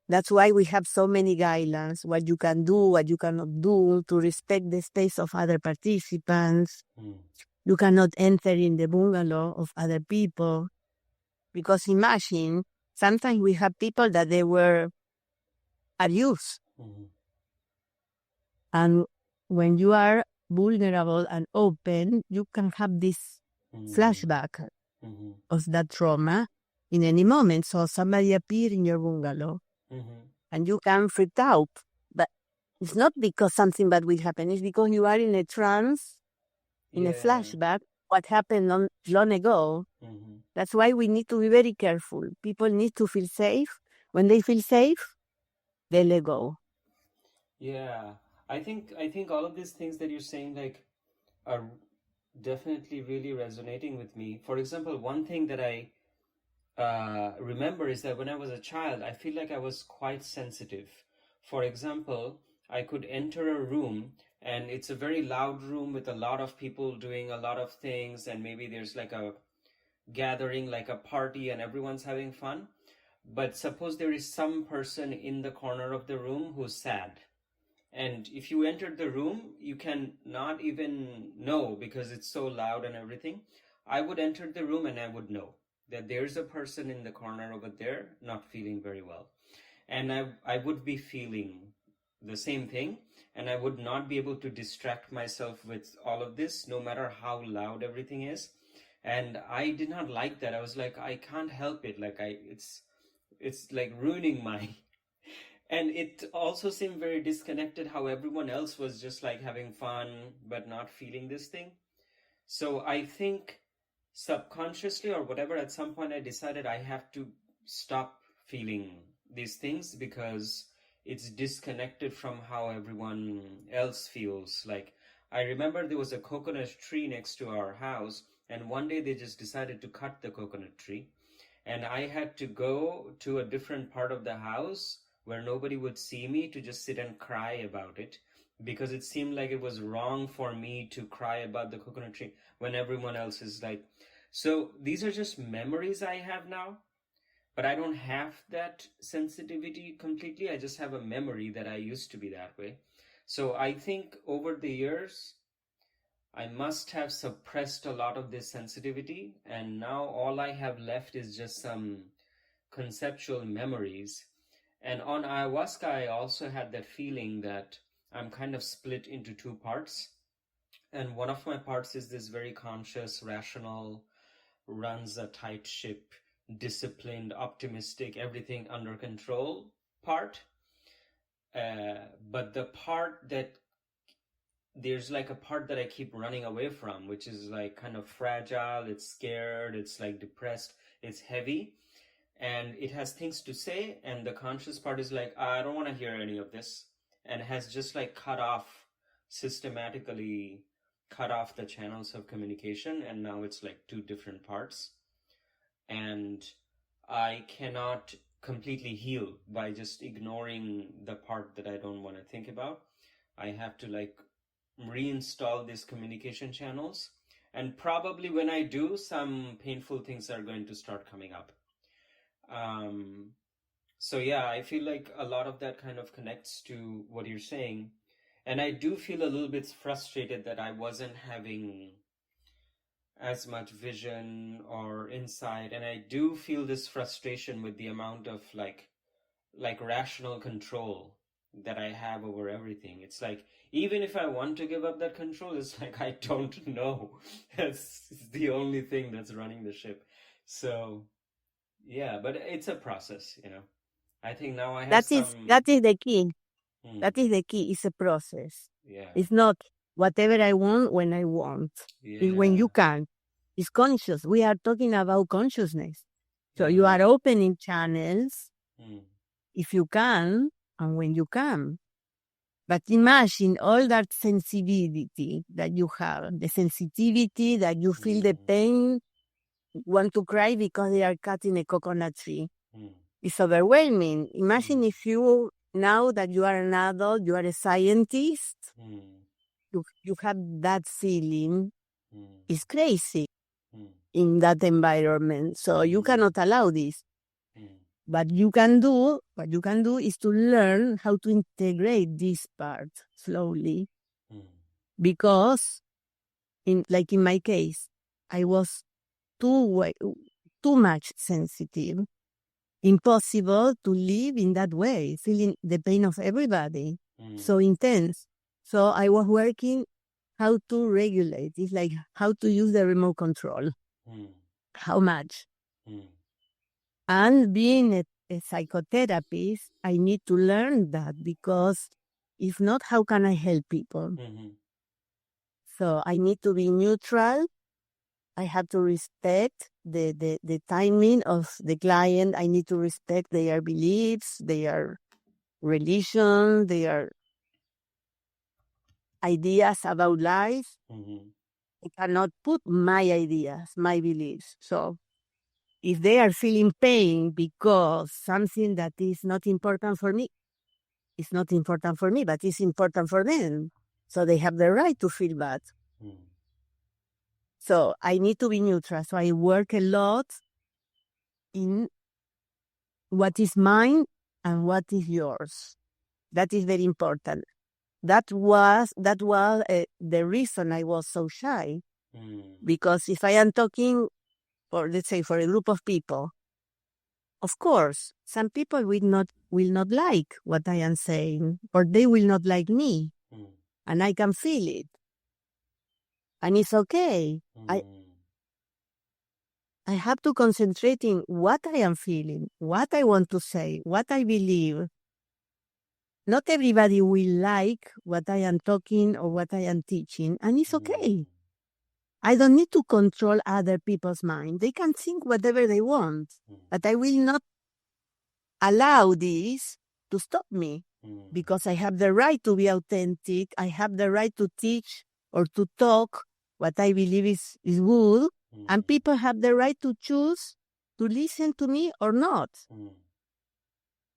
That's why we have so many guidelines, what you can do, what you cannot do, to respect the space of other participants. You cannot enter in the bungalow of other people. Because imagine, sometimes we have people that they were abused. And when you are vulnerable and open, you can have this flashback of that trauma in any moment. So somebody appear in your bungalow and you can freak out. But it's not because something bad will happen. It's because you are in a trance, in a flashback, what happened long ago. That's why we need to be very careful. People need to feel safe. When they feel safe, they let go. Yeah, I think all of these things that you're saying, like, are definitely really resonating with me. For example, one thing that I remember is that when I was a child, I feel like I was quite sensitive. For example, I could enter a room and it's a very loud room with a lot of people doing a lot of things, and maybe there's like a gathering, like a party, and everyone's having fun. But suppose there is some person in the corner of the room who's sad. And if you enter the room, you can not even know because it's so loud and everything. I would enter the room and I would know that there's a person in the corner over there not feeling very well. And I would be feeling the same thing, and I would not be able to distract myself with all of this, no matter how loud everything is. And I did not like that. I was like, I can't help it. Like, it's like ruining my... And it also seemed very disconnected how everyone else was just like having fun, but not feeling this thing. So I think subconsciously or whatever, at some point I decided I have to stop feeling these things because it's disconnected from how everyone else feels. Like, I remember there was a coconut tree next to our house, and one day they just decided to cut the coconut tree, and I had to go to a different part of the house where nobody would see me to just sit and cry about it, because it seemed like it was wrong for me to cry about the coconut tree when everyone else is like... So these are just memories I have now, but I don't have that sensitivity completely. I just have a memory that I used to be that way. So I think over the years, I must have suppressed a lot of this sensitivity, and now all I have left is just some conceptual memories. And on ayahuasca, I also had that feeling that I'm kind of split into two parts. And one of my parts is this very conscious, rational, runs a tight ship, disciplined, optimistic, everything under control part. But the part that there's like a part that I keep running away from, which is like kind of fragile, it's scared, it's like depressed, it's heavy, and it has things to say, and the conscious part is like, I don't want to hear any of this, and has just like systematically cut off the channels of communication, and now it's like two different parts. And I cannot completely heal by just ignoring the part that I don't want to think about. I have to like reinstall these communication channels, and probably when I do, some painful things are going to start coming up. So yeah, I feel like a lot of that kind of connects to what you're saying, and I do feel a little bit frustrated that I wasn't having as much vision or insight, and I do feel this frustration with the amount of like rational control that I have over everything. It's like, even if I want to give up that control, it's like I don't know. That's the only thing that's running the ship. So yeah, but it's a process, you know. I think now I have That is the key. Hmm. That is the key. It's a process. Yeah. It's not whatever I want when I want. Yeah. It's when you can. It's conscious. We are talking about consciousness. So Mm-hmm. you are opening channels if you can and when you can. But imagine all that sensibility that you have, the sensitivity that you feel the pain, want to cry because they are cutting a coconut tree. It's overwhelming. Imagine if you, now that you are an adult, you are a scientist, you have that feeling. It's crazy in that environment. So you cannot allow this. What you can do is to learn how to integrate this part slowly. Because in my case, I was too much sensitive. Impossible to live in that way, feeling the pain of everybody. So intense. So I was working how to regulate. It's like how to use the remote control. How much? And being a psychotherapist, I need to learn that, because if not, how can I help people? So I need to be neutral. I have to respect the timing of the client. I need to respect their beliefs, their religion, their ideas about life. I cannot put my ideas, my beliefs. So if they are feeling pain because something that is not important for me, it's not important for me, but it's important for them. So they have the right to feel bad. So I need to be neutral. So I work a lot in what is mine and what is yours. That is very important. That was the reason I was so shy. Because if I am talking, or let's say for a group of people, of course, some people will not like what I am saying, or they will not like me, and I can feel it, and it's okay. I have to concentrate in what I am feeling, what I want to say, what I believe. Not everybody will like what I am talking or what I am teaching, and it's okay. I don't need to control other people's mind. They can think whatever they want, but I will not allow this to stop me, because I have the right to be authentic. I have the right to teach or to talk what I believe is good, and people have the right to choose to listen to me or not.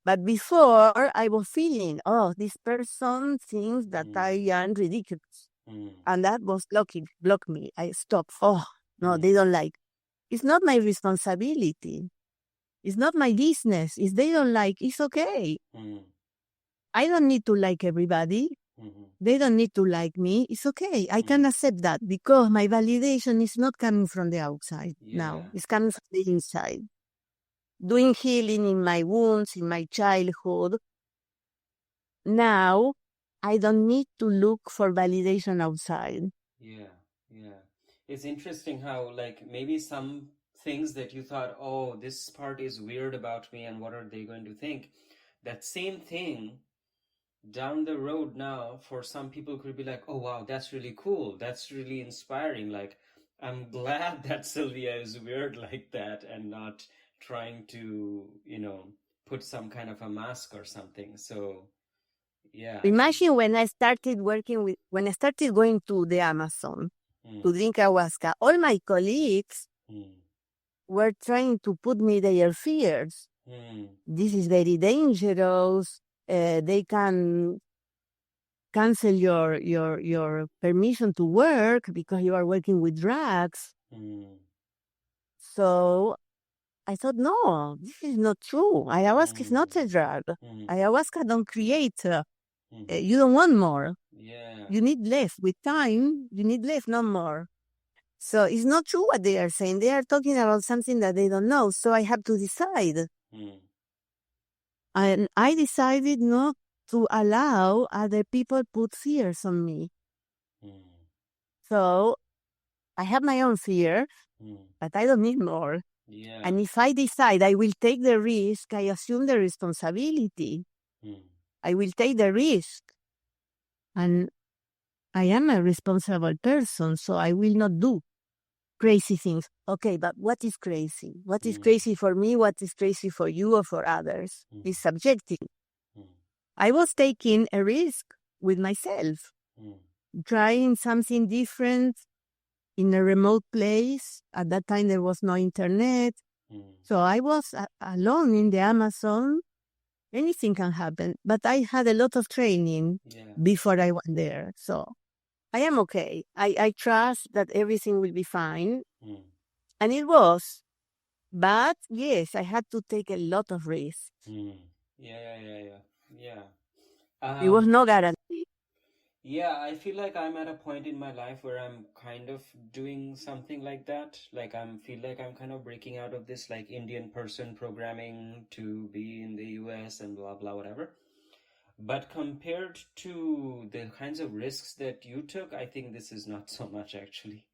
But before, I was feeling, this person thinks that I am ridiculous. And that was blocked me. I stopped. Oh, no, they don't like. It's not my responsibility. It's not my business. If they don't like, it's okay. I don't need to like everybody. They don't need to like me. It's okay. I can accept that because my validation is not coming from the outside now. It's coming from the inside. Doing healing in my wounds, in my childhood. Now, I don't need to look for validation outside. Yeah. It's interesting how, like, maybe some things that you thought, oh, this part is weird about me and what are they going to think? That same thing down the road now for some people could be like, oh wow, that's really cool, that's really inspiring, like I'm glad that Silvia is weird like that and not trying to put some kind of a mask or something. So yeah, Imagine when I started going to the Amazon to drink ayahuasca, all my colleagues were trying to put me their fears. This is very dangerous. They can cancel your permission to work because you are working with drugs. So I thought, no, this is not true. Ayahuasca is not a drug. Ayahuasca don't create. You don't want more. You need less. With time, you need less, not more. So it's not true what they are saying. They are talking about something that they don't know. So I have to decide. And I decided not to allow other people put fears on me. So I have my own fear, but I don't need more. And if I decide I will take the risk, I assume the responsibility. I will take the risk. And I am a responsible person, so I will not do crazy things. Okay, but what is crazy? What is crazy for me? What is crazy for you or for others? It's subjective. I was taking a risk with myself, trying something different in a remote place. At that time, there was no internet. So I was alone in the Amazon. Anything can happen. But I had a lot of training before I went there. So I am okay. I trust that everything will be fine. And it was. But yes, I had to take a lot of risks. Yeah. It was no guarantee. Yeah, I feel like I'm at a point in my life where I'm kind of doing something like that. Like feel like I'm kind of breaking out of this like Indian person programming to be in the US and blah blah whatever. But compared to the kinds of risks that you took, I think this is not so much actually.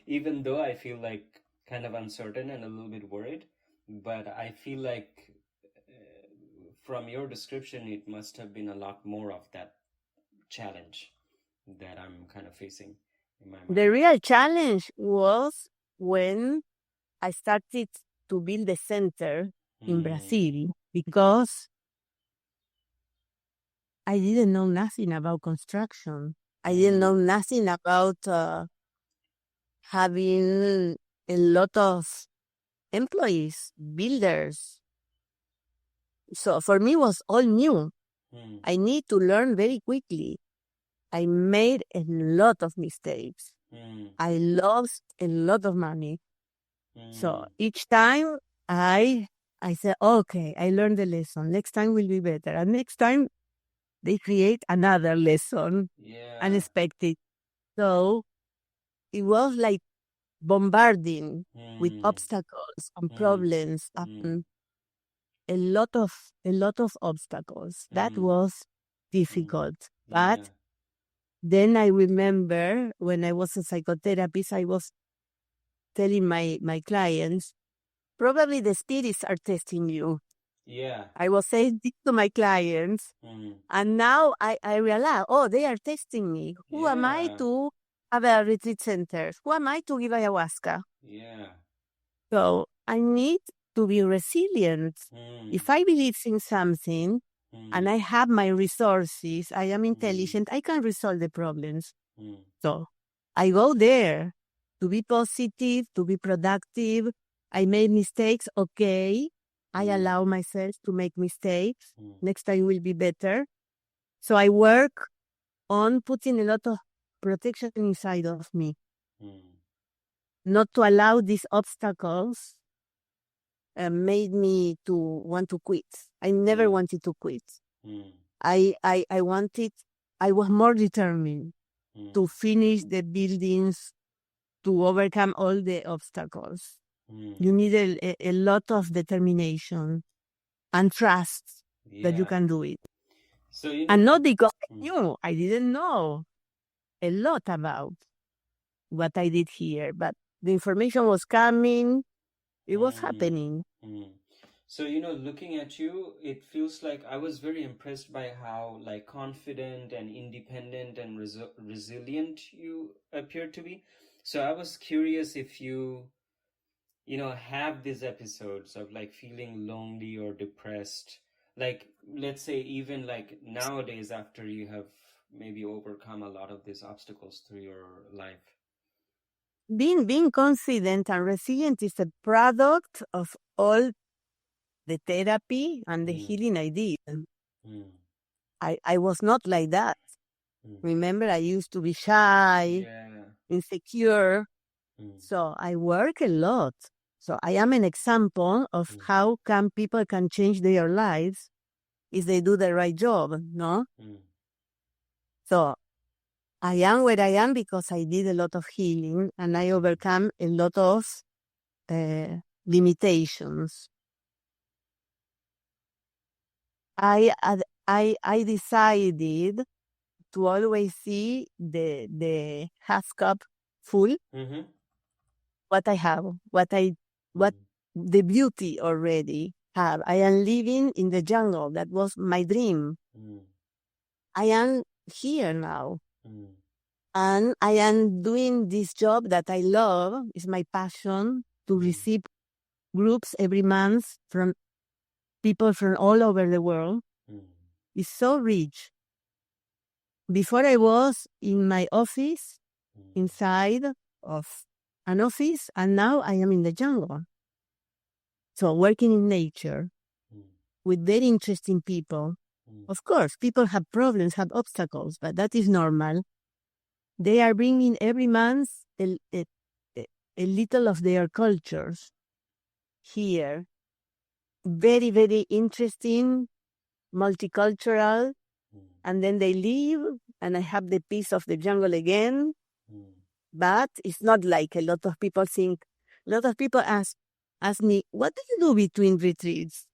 Even though I feel like kind of uncertain and a little bit worried, but I feel like from your description, it must have been a lot more of that challenge that I'm kind of facing in my mind. The real challenge was when I started to build a center in Brazil because I didn't know nothing about construction. I didn't know nothing about having a lot of employees, builders. So for me, it was all new. I need to learn very quickly. I made a lot of mistakes. I lost a lot of money. So each time I said, okay, I learned the lesson. Next time will be better. And next time they create another lesson, unexpected. So it was like bombarding with obstacles and problems and a lot of obstacles. That was difficult. But then I remember when I was a psychotherapist, I was telling my clients, probably the spirits are testing you. I was saying this to my clients, and now I realize, oh, they are testing me. Who am I to have a retreat center? Who am I to give ayahuasca? So I need to be resilient. If I believe in something and I have my resources, I am intelligent, I can resolve the problems. So I go there to be positive, to be productive. I made mistakes, okay. I allow myself to make mistakes. Next time will be better. So I work on putting a lot of protection inside of me. Not to allow these obstacles made me to want to quit. I never wanted to quit. I wanted, I was more determined to finish the buildings, to overcome all the obstacles. You need a lot of determination and trust that you can do it. So, you know, And not because I didn't know a lot about what I did here, but the information was coming, it was happening. So, you know, looking at you, it feels like I was very impressed by how like confident and independent and resilient you appear to be. So I was curious if you know, have these episodes of like feeling lonely or depressed, like let's say even like nowadays after you have maybe overcome a lot of these obstacles through your life. Being confident and resilient is a product of all the therapy and the healing I did. I was not like that. Remember, I used to be shy, insecure. So I work a lot. So I am an example of how people can change their lives if they do the right job, no? So I am where I am because I did a lot of healing and I overcome a lot of limitations. I decided to always see the half cup full. What I have, what the beauty already have. I am living in the jungle. That was my dream. I am here now. And I am doing this job that I love. It's my passion to receive groups every month from people from all over the world. It's so rich. Before I was in my office, inside of an office, and now I am in the jungle. So working in nature with very interesting people. Of course, people have problems, have obstacles, but that is normal. They are bringing every month a little of their cultures here. Very, very interesting, multicultural. And then they leave, and I have the peace of the jungle again. But it's not like a lot of people think. A lot of people ask me, what do you do between retreats?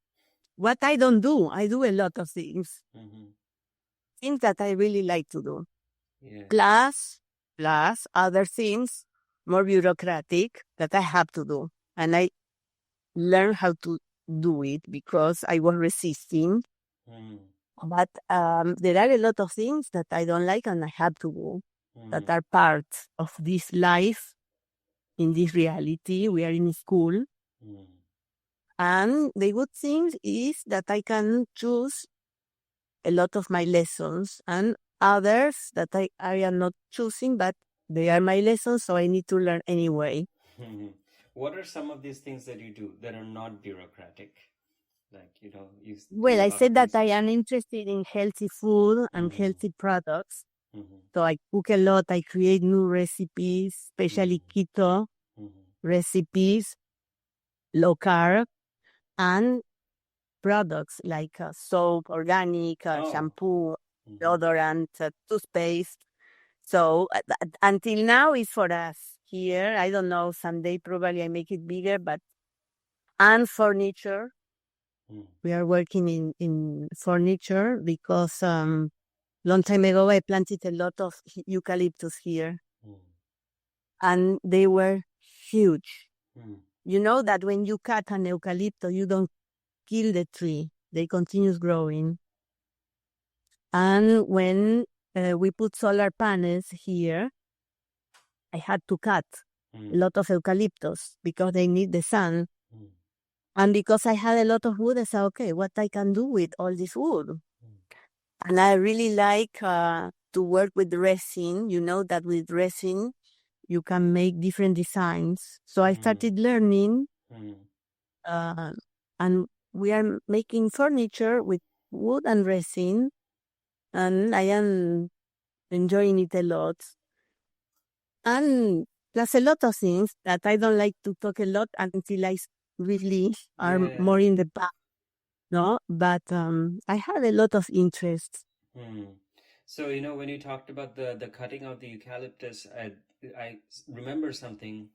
What I don't do, I do a lot of things. Things that I really like to do. Plus other things, more bureaucratic, that I have to do. And I learn how to do it because I was resisting. But there are a lot of things that I don't like and I have to do that are part of this life, in this reality. We are in school. And the good thing is that I can choose a lot of my lessons and others that I am not choosing, but they are my lessons, so I need to learn anyway. What are some of these things that you do that are not bureaucratic? Like, you know, well, I said that I am interested in healthy food and healthy products. So I cook a lot. I create new recipes, especially keto recipes, low carb, and products like soap, organic, shampoo, deodorant, toothpaste. So until now it's for us here. I don't know, someday probably I make it bigger, and furniture. We are working in furniture because long time ago I planted a lot of eucalyptus here. And they were huge. You know that when you cut an eucalyptus, you don't kill the tree. They continue growing. And when we put solar panels here, I had to cut a lot of eucalyptus because they need the sun. And because I had a lot of wood, I said, okay, what I can do with all this wood? And I really like to work with resin. You know that with resin, you can make different designs. So I started learning, and we are making furniture with wood and resin, and I am enjoying it a lot. And there's a lot of things that I don't like to talk a lot until I really are Yeah. more in the past, no? But I had a lot of interest. So, when you talked about the cutting of the eucalyptus, I remember something,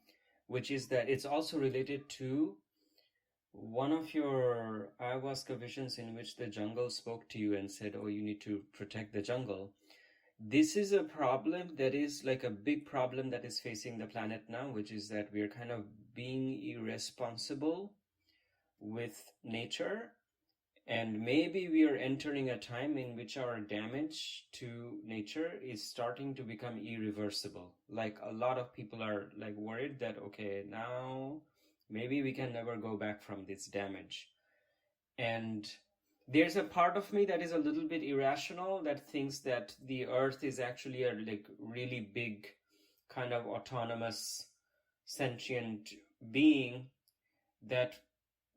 which is that it's also related to one of your ayahuasca visions in which the jungle spoke to you and said, oh, you need to protect the jungle. This is a problem that is like a big problem that is facing the planet now, which is that we're kind of being irresponsible with nature. And maybe we are entering a time in which our damage to nature is starting to become irreversible. Like a lot of people are like worried that, okay, now maybe we can never go back from this damage. And there's a part of me that is a little bit irrational that thinks that the earth is actually a like really big kind of autonomous sentient being, that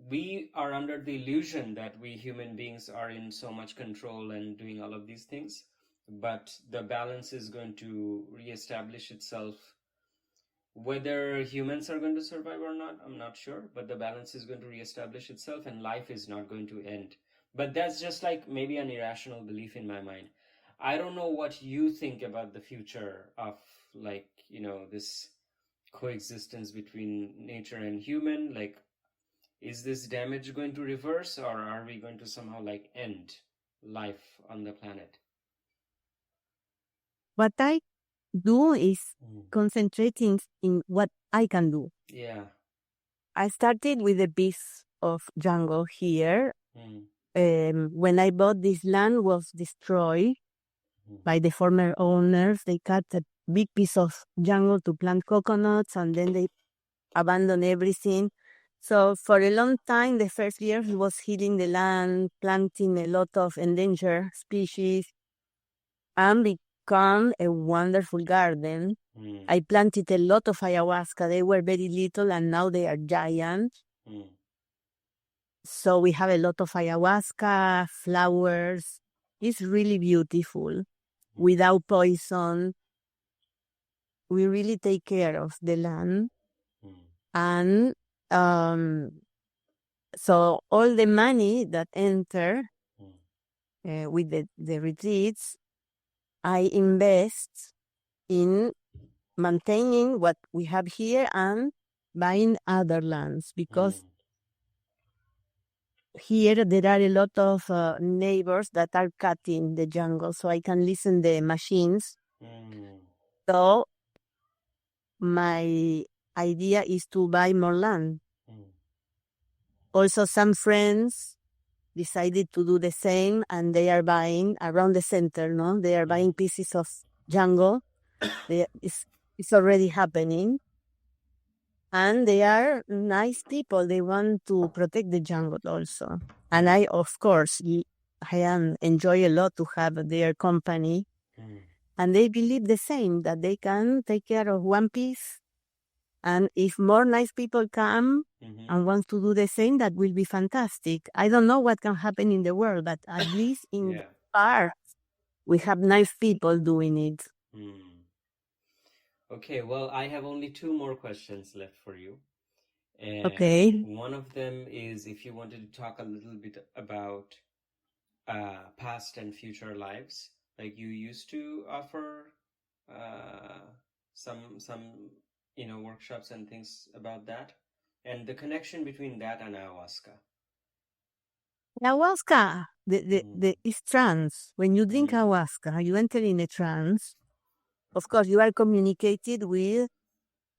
we are under the illusion that we human beings are in so much control and doing all of these things, but the balance is going to reestablish itself. Whether humans are going to survive or not, I'm not sure, but the balance is going to reestablish itself and life is not going to end. But that's just like maybe an irrational belief in my mind. I don't know what you think about the future of like, this coexistence between nature and human. Like, is this damage going to reverse, or are we going to somehow like end life on the planet? What I do is concentrating in what I can do. Yeah. I started with a piece of jungle here. When I bought this land, was destroyed by the former owners. They cut a big piece of jungle to plant coconuts, and then they abandoned everything. So for a long time, the first year was healing the land, planting a lot of endangered species, and become a wonderful garden. I planted a lot of ayahuasca. They were very little, and now they are giant. So we have a lot of ayahuasca, flowers. It's really beautiful. Without poison. We really take care of the land. And so all the money that enter with the retreats, I invest in maintaining what we have here and buying other lands, because here there are a lot of neighbors that are cutting the jungle, so I can listen the machines. So my idea is to buy more land. Also, some friends decided to do the same, and they are buying around the center, no? They are buying pieces of jungle. It's already happening. And they are nice people. They want to protect the jungle also. And I, of course, enjoy a lot to have their company. And they believe the same, that they can take care of one piece. And if more nice people come and want to do the same, that will be fantastic. I don't know what can happen in the world, but at least in the part, we have nice people doing it. Okay, well, I have only 2 more questions left for you. And okay. One of them is if you wanted to talk a little bit about past and future lives. Like you used to offer some workshops and things about that, and the connection between that and ayahuasca. Ayahuasca, is trance. When you drink ayahuasca, you enter in a trance. Of course, you are communicated with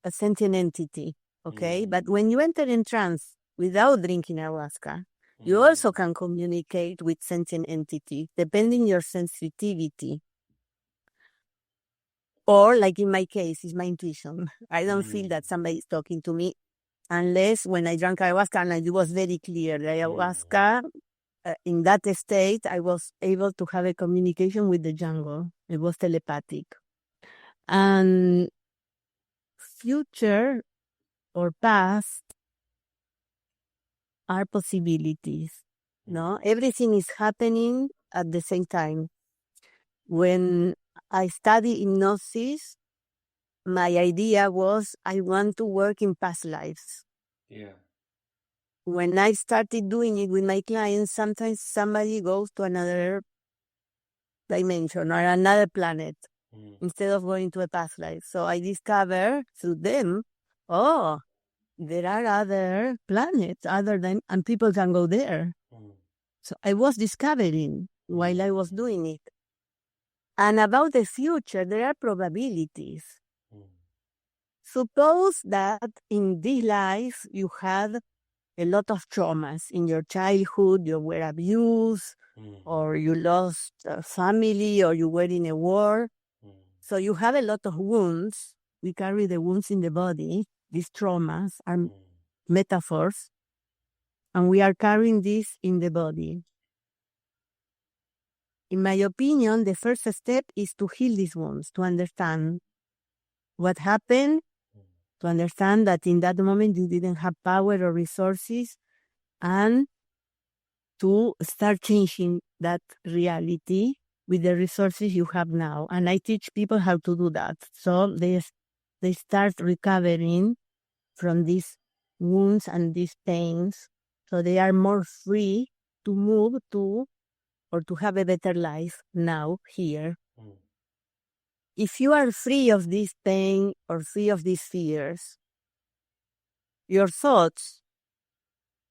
a sentient entity, okay? But when you enter in trance without drinking ayahuasca, you also can communicate with sentient entity, depending your sensitivity. Or, like in my case, it's my intuition. I don't feel that somebody is talking to me, unless when I drank ayahuasca, and it was very clear. The ayahuasca, in that state, I was able to have a communication with the jungle. It was telepathic. And future or past are possibilities. No, everything is happening at the same time. When I study hypnosis, my idea was I want to work in past lives. Yeah. when I started doing it with my clients, sometimes somebody goes to another dimension or another planet instead of going to a past life. So I discover through them, oh, there are other planets other than, and people can go there. So I was discovering while I was doing it. And about the future, there are probabilities. Suppose that in this life you had a lot of traumas in your childhood, you were abused, or you lost a family, or you were in a war. So you have a lot of wounds. We carry the wounds in the body. These traumas are metaphors, and we are carrying this in the body. In my opinion, the first step is to heal these wounds, to understand what happened, to understand that in that moment you didn't have power or resources, and to start changing that reality with the resources you have now. And I teach people how to do that. So they start recovering from these wounds and these pains. So they are more free to move to or to have a better life now, here. If you are free of this pain or free of these fears, your thoughts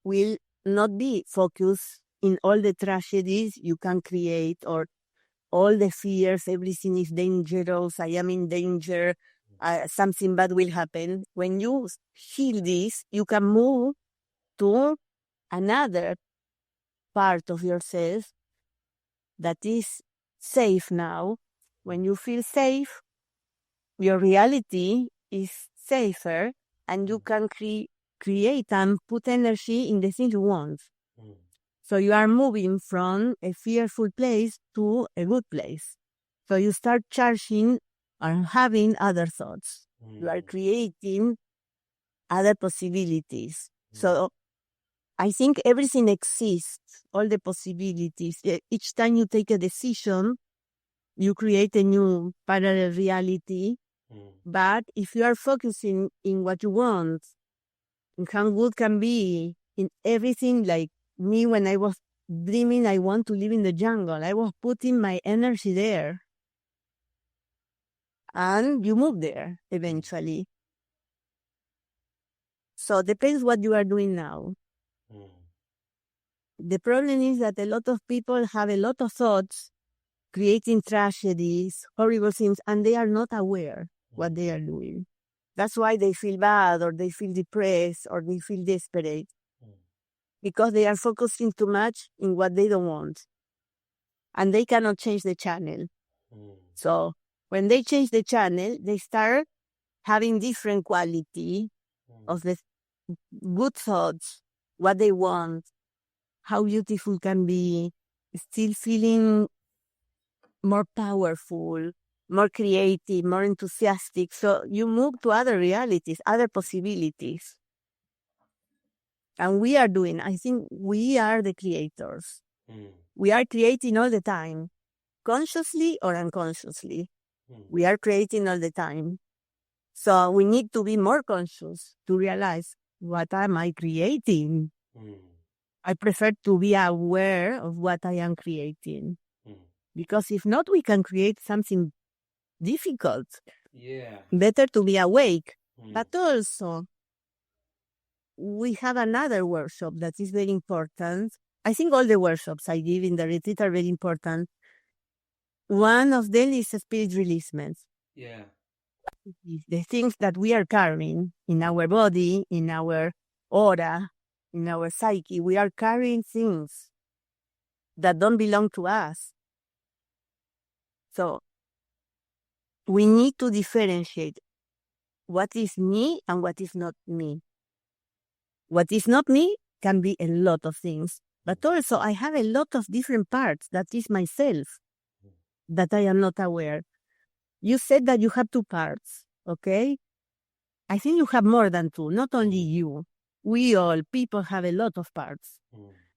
will not be focused in all the tragedies you can create or all the fears, everything is dangerous, I am in danger, something bad will happen. When you heal this, you can move to another part of yourself that is safe now. When you feel safe, your reality is safer, and you can create and put energy in the things you want. So you are moving from a fearful place to a good place. So you start charging and having other thoughts. You are creating other possibilities. So I think everything exists, all the possibilities. Each time you take a decision, you create a new parallel reality. But if you are focusing in what you want, and how good can be in everything, like me when I was dreaming I want to live in the jungle, I was putting my energy there. And you move there eventually. So depends what you are doing now. The problem is that a lot of people have a lot of thoughts, creating tragedies, horrible things, and they are not aware what they are doing. That's why they feel bad, or they feel depressed, or they feel desperate. Because they are focusing too much in what they don't want. And they cannot change the channel. So when they change the channel, they start having different quality of the good thoughts, what they want, how beautiful can be, still feeling more powerful, more creative, more enthusiastic. So you move to other realities, other possibilities. And we are doing, I think we are the creators. We are creating all the time, consciously or unconsciously. We are creating all the time. So we need to be more conscious to realize, what am I creating? I prefer to be aware of what I am creating. Because if not, we can create something difficult. Yeah. Better to be awake. But also, we have another workshop that is very important. I think all the workshops I give in the retreat are very important. One of them is spirit releasement. Yeah. The things that we are carrying in our body, in our aura, in our psyche, we are carrying things that don't belong to us. So we need to differentiate what is me and what is not me. What is not me can be a lot of things, but also I have a lot of different parts that is myself that I am not aware. You said that you have two parts, okay? I think you have more than two, not only you. We all, people have a lot of parts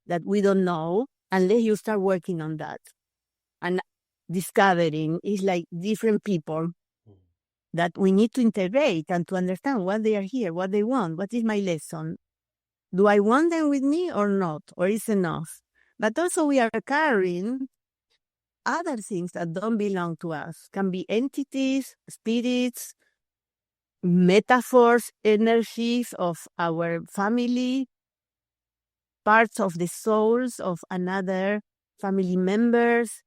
that we don't know unless you start working on that. And discovering is like different people that we need to integrate and to understand what they are here, what they want, what is my lesson. Do I want them with me or not? Or is enough? But also we are carrying other things that don't belong to us. Can be entities, spirits, metaphors, energies of our family, parts of the souls of another family members,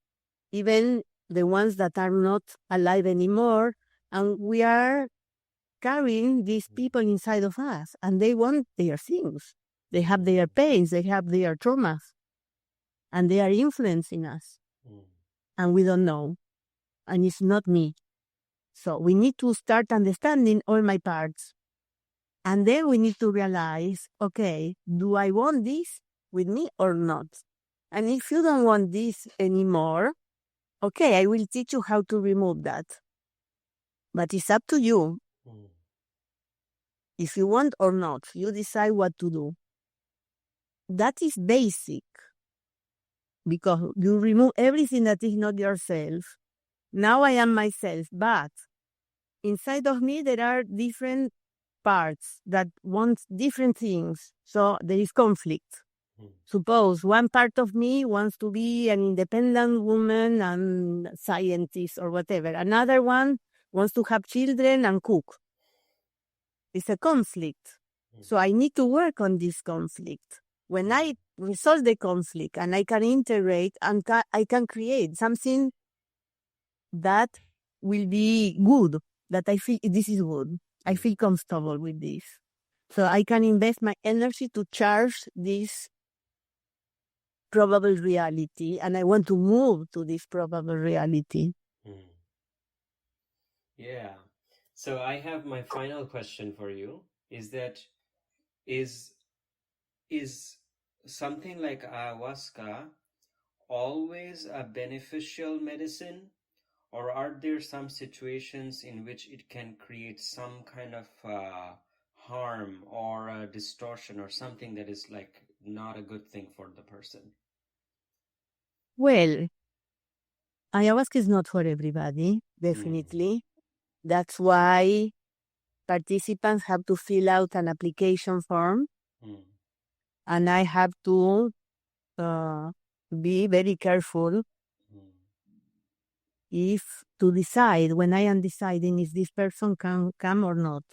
even the ones that are not alive anymore. And we are carrying these people inside of us, and they want their things. They have their pains, they have their traumas, and they are influencing us. And we don't know. And it's not me. So we need to start understanding all my parts. And then we need to realize, okay, do I want this with me or not? And if you don't want this anymore, okay, I will teach you how to remove that. But it's up to you. If you want or not, you decide what to do. That is basic. Because you remove everything that is not yourself. Now I am myself, but inside of me there are different parts that want different things. So there is conflict. Suppose one part of me wants to be an independent woman and scientist or whatever. Another one wants to have children and cook. It's a conflict. So I need to work on this conflict. When I resolve the conflict and I can integrate and I can create something that will be good, that I feel this is good. I feel comfortable with this. So I can invest my energy to charge this probable reality, and I want to move to this probable reality. Yeah. So I have my final question for you, is that is something like ayahuasca always a beneficial medicine, or are there some situations in which it can create some kind of harm or a distortion or something that is like not a good thing for the person? Well, ayahuasca is not for everybody, definitely. That's why participants have to fill out an application form, and I have to be very careful if to decide when I am deciding if this person can come or not.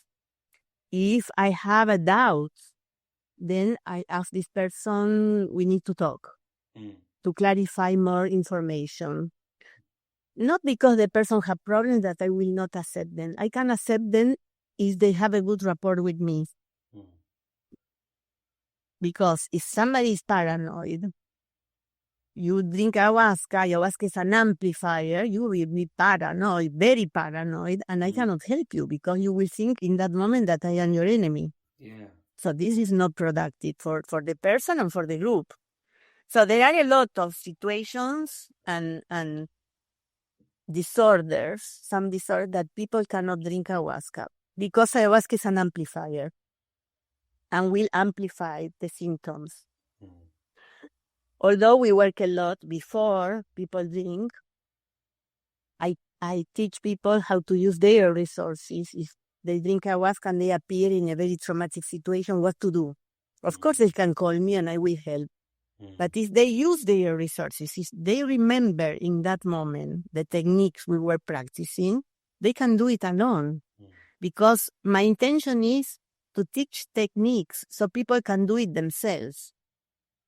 If I have a doubt, then I ask this person, we need to talk to clarify more information. Not because the person have problems that I will not accept them. I can accept them if they have a good rapport with me. Because if somebody is paranoid, you drink ayahuasca is an amplifier, you will be paranoid, very paranoid, and I cannot help you because you will think in that moment that I am your enemy. Yeah. So this is not productive for the person and for the group. So there are a lot of situations and disorders, some disorders that people cannot drink ayahuasca because ayahuasca is an amplifier and will amplify the symptoms. Although we work a lot before people drink, I teach people how to use their resources. If they drink ayahuasca and they appear in a very traumatic situation, what to do. Of course, they can call me and I will help. But if they use their resources, if they remember in that moment the techniques we were practicing, they can do it alone. Because my intention is to teach techniques so people can do it themselves.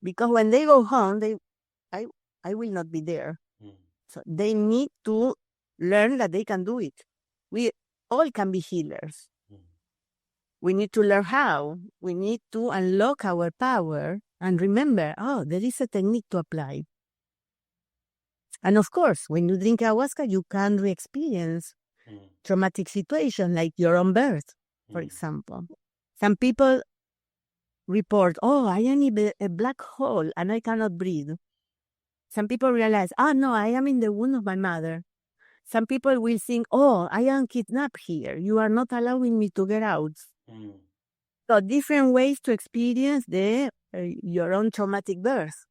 Because when they go home, I will not be there. So they need to learn that they can do it. We all can be healers. We need to learn how. We need to unlock our power and remember, there is a technique to apply. And of course, when you drink ayahuasca, you can re-experience traumatic situations like your own birth, for example. Some people report, I am in a black hole and I cannot breathe. Some people realize, no, I am in the womb of my mother. Some people will think, I am kidnapped here. You are not allowing me to get out. So different ways to experience your own traumatic birth.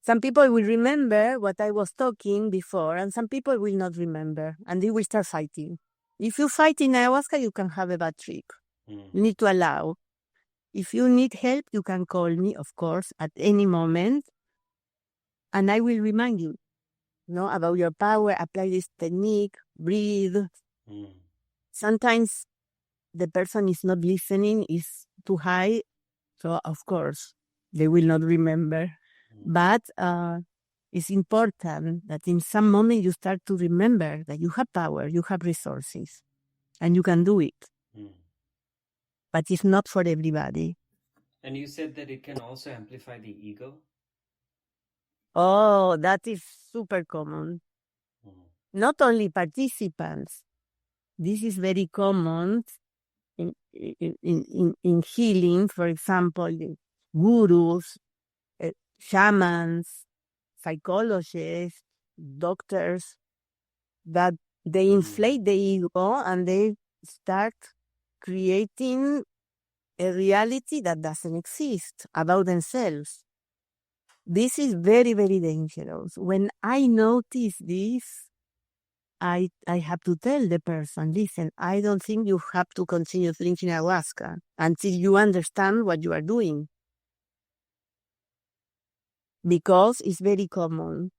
Some people will remember what I was talking before, and some people will not remember, and they will start fighting. If you fight in ayahuasca, you can have a bad trip. You need to allow. If you need help, you can call me, of course, at any moment, and I will remind you, about your power. Apply this technique, breathe. Sometimes the person is not listening, is too high, so of course they will not remember. But it's important that in some moment you start to remember that you have power, you have resources, and you can do it. But it's not for everybody. And you said that it can also amplify the ego? Oh, that is super common. Not only participants. This is very common in healing, for example, gurus, shamans, psychologists, doctors, that they inflate the ego and they start creating a reality that doesn't exist about themselves. This is very, very dangerous. When I notice this, I have to tell the person, listen, I don't think you have to continue drinking ayahuasca until you understand what you are doing. Because it's very common.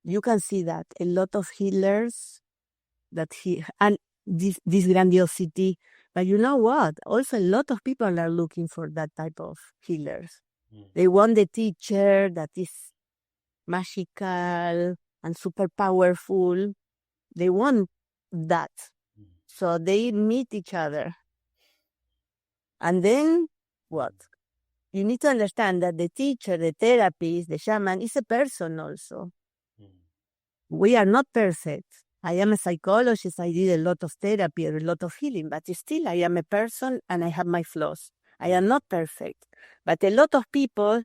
You can see that a lot of healers and this grandiosity. But you know what? Also, a lot of people are looking for that type of healers. They want the teacher that is magical and super powerful. They want that. So they meet each other. And then what? You need to understand that the teacher, the therapist, the shaman is a person also. We are not perfect. I am a psychologist. I did a lot of therapy, a lot of healing, but still I am a person and I have my flaws. I am not perfect. But a lot of people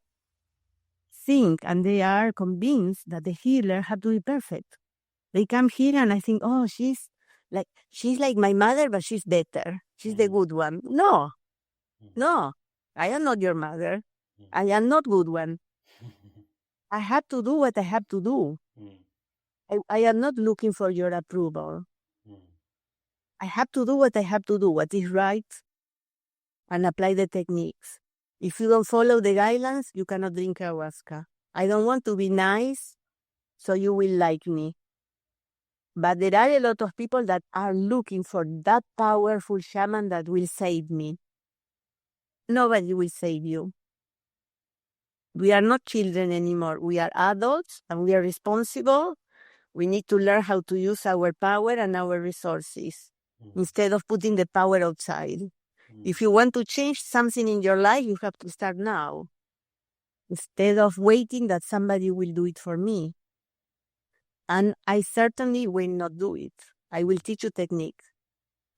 think and they are convinced that the healer have to be perfect. They come here and I think, oh, she's like my mother, but she's better. She's the good one. No, I am not your mother. I am not good one. I have to do what I have to do. I am not looking for your approval. I have to do what I have to do, what is right, and apply the techniques. If you don't follow the guidelines, you cannot drink ayahuasca. I don't want to be nice, so you will like me. But there are a lot of people that are looking for that powerful shaman that will save me. Nobody will save you. We are not children anymore. We are adults and we are responsible. We need to learn how to use our power and our resources instead of putting the power outside. If you want to change something in your life, you have to start now. Instead of waiting that somebody will do it for me. And I certainly will not do it. I will teach you techniques.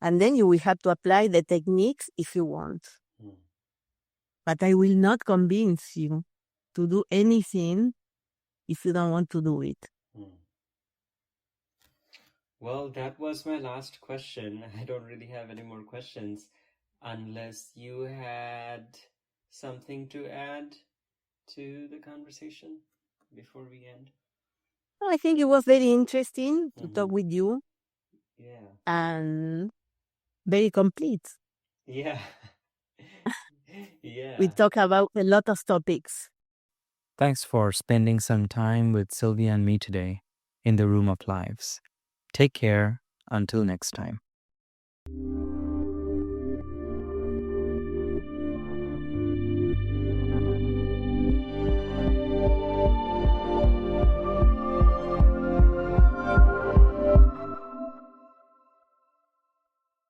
And then you will have to apply the techniques if you want. But I will not convince you to do anything if you don't want to do it. Well, that was my last question. I don't really have any more questions unless you had something to add to the conversation before we end. Well, I think it was very interesting to talk with you. Yeah. And very complete. Yeah. Yeah. We talk about a lot of topics. Thanks for spending some time with Silvia and me today in the Room of Lives. Take care. Until next time.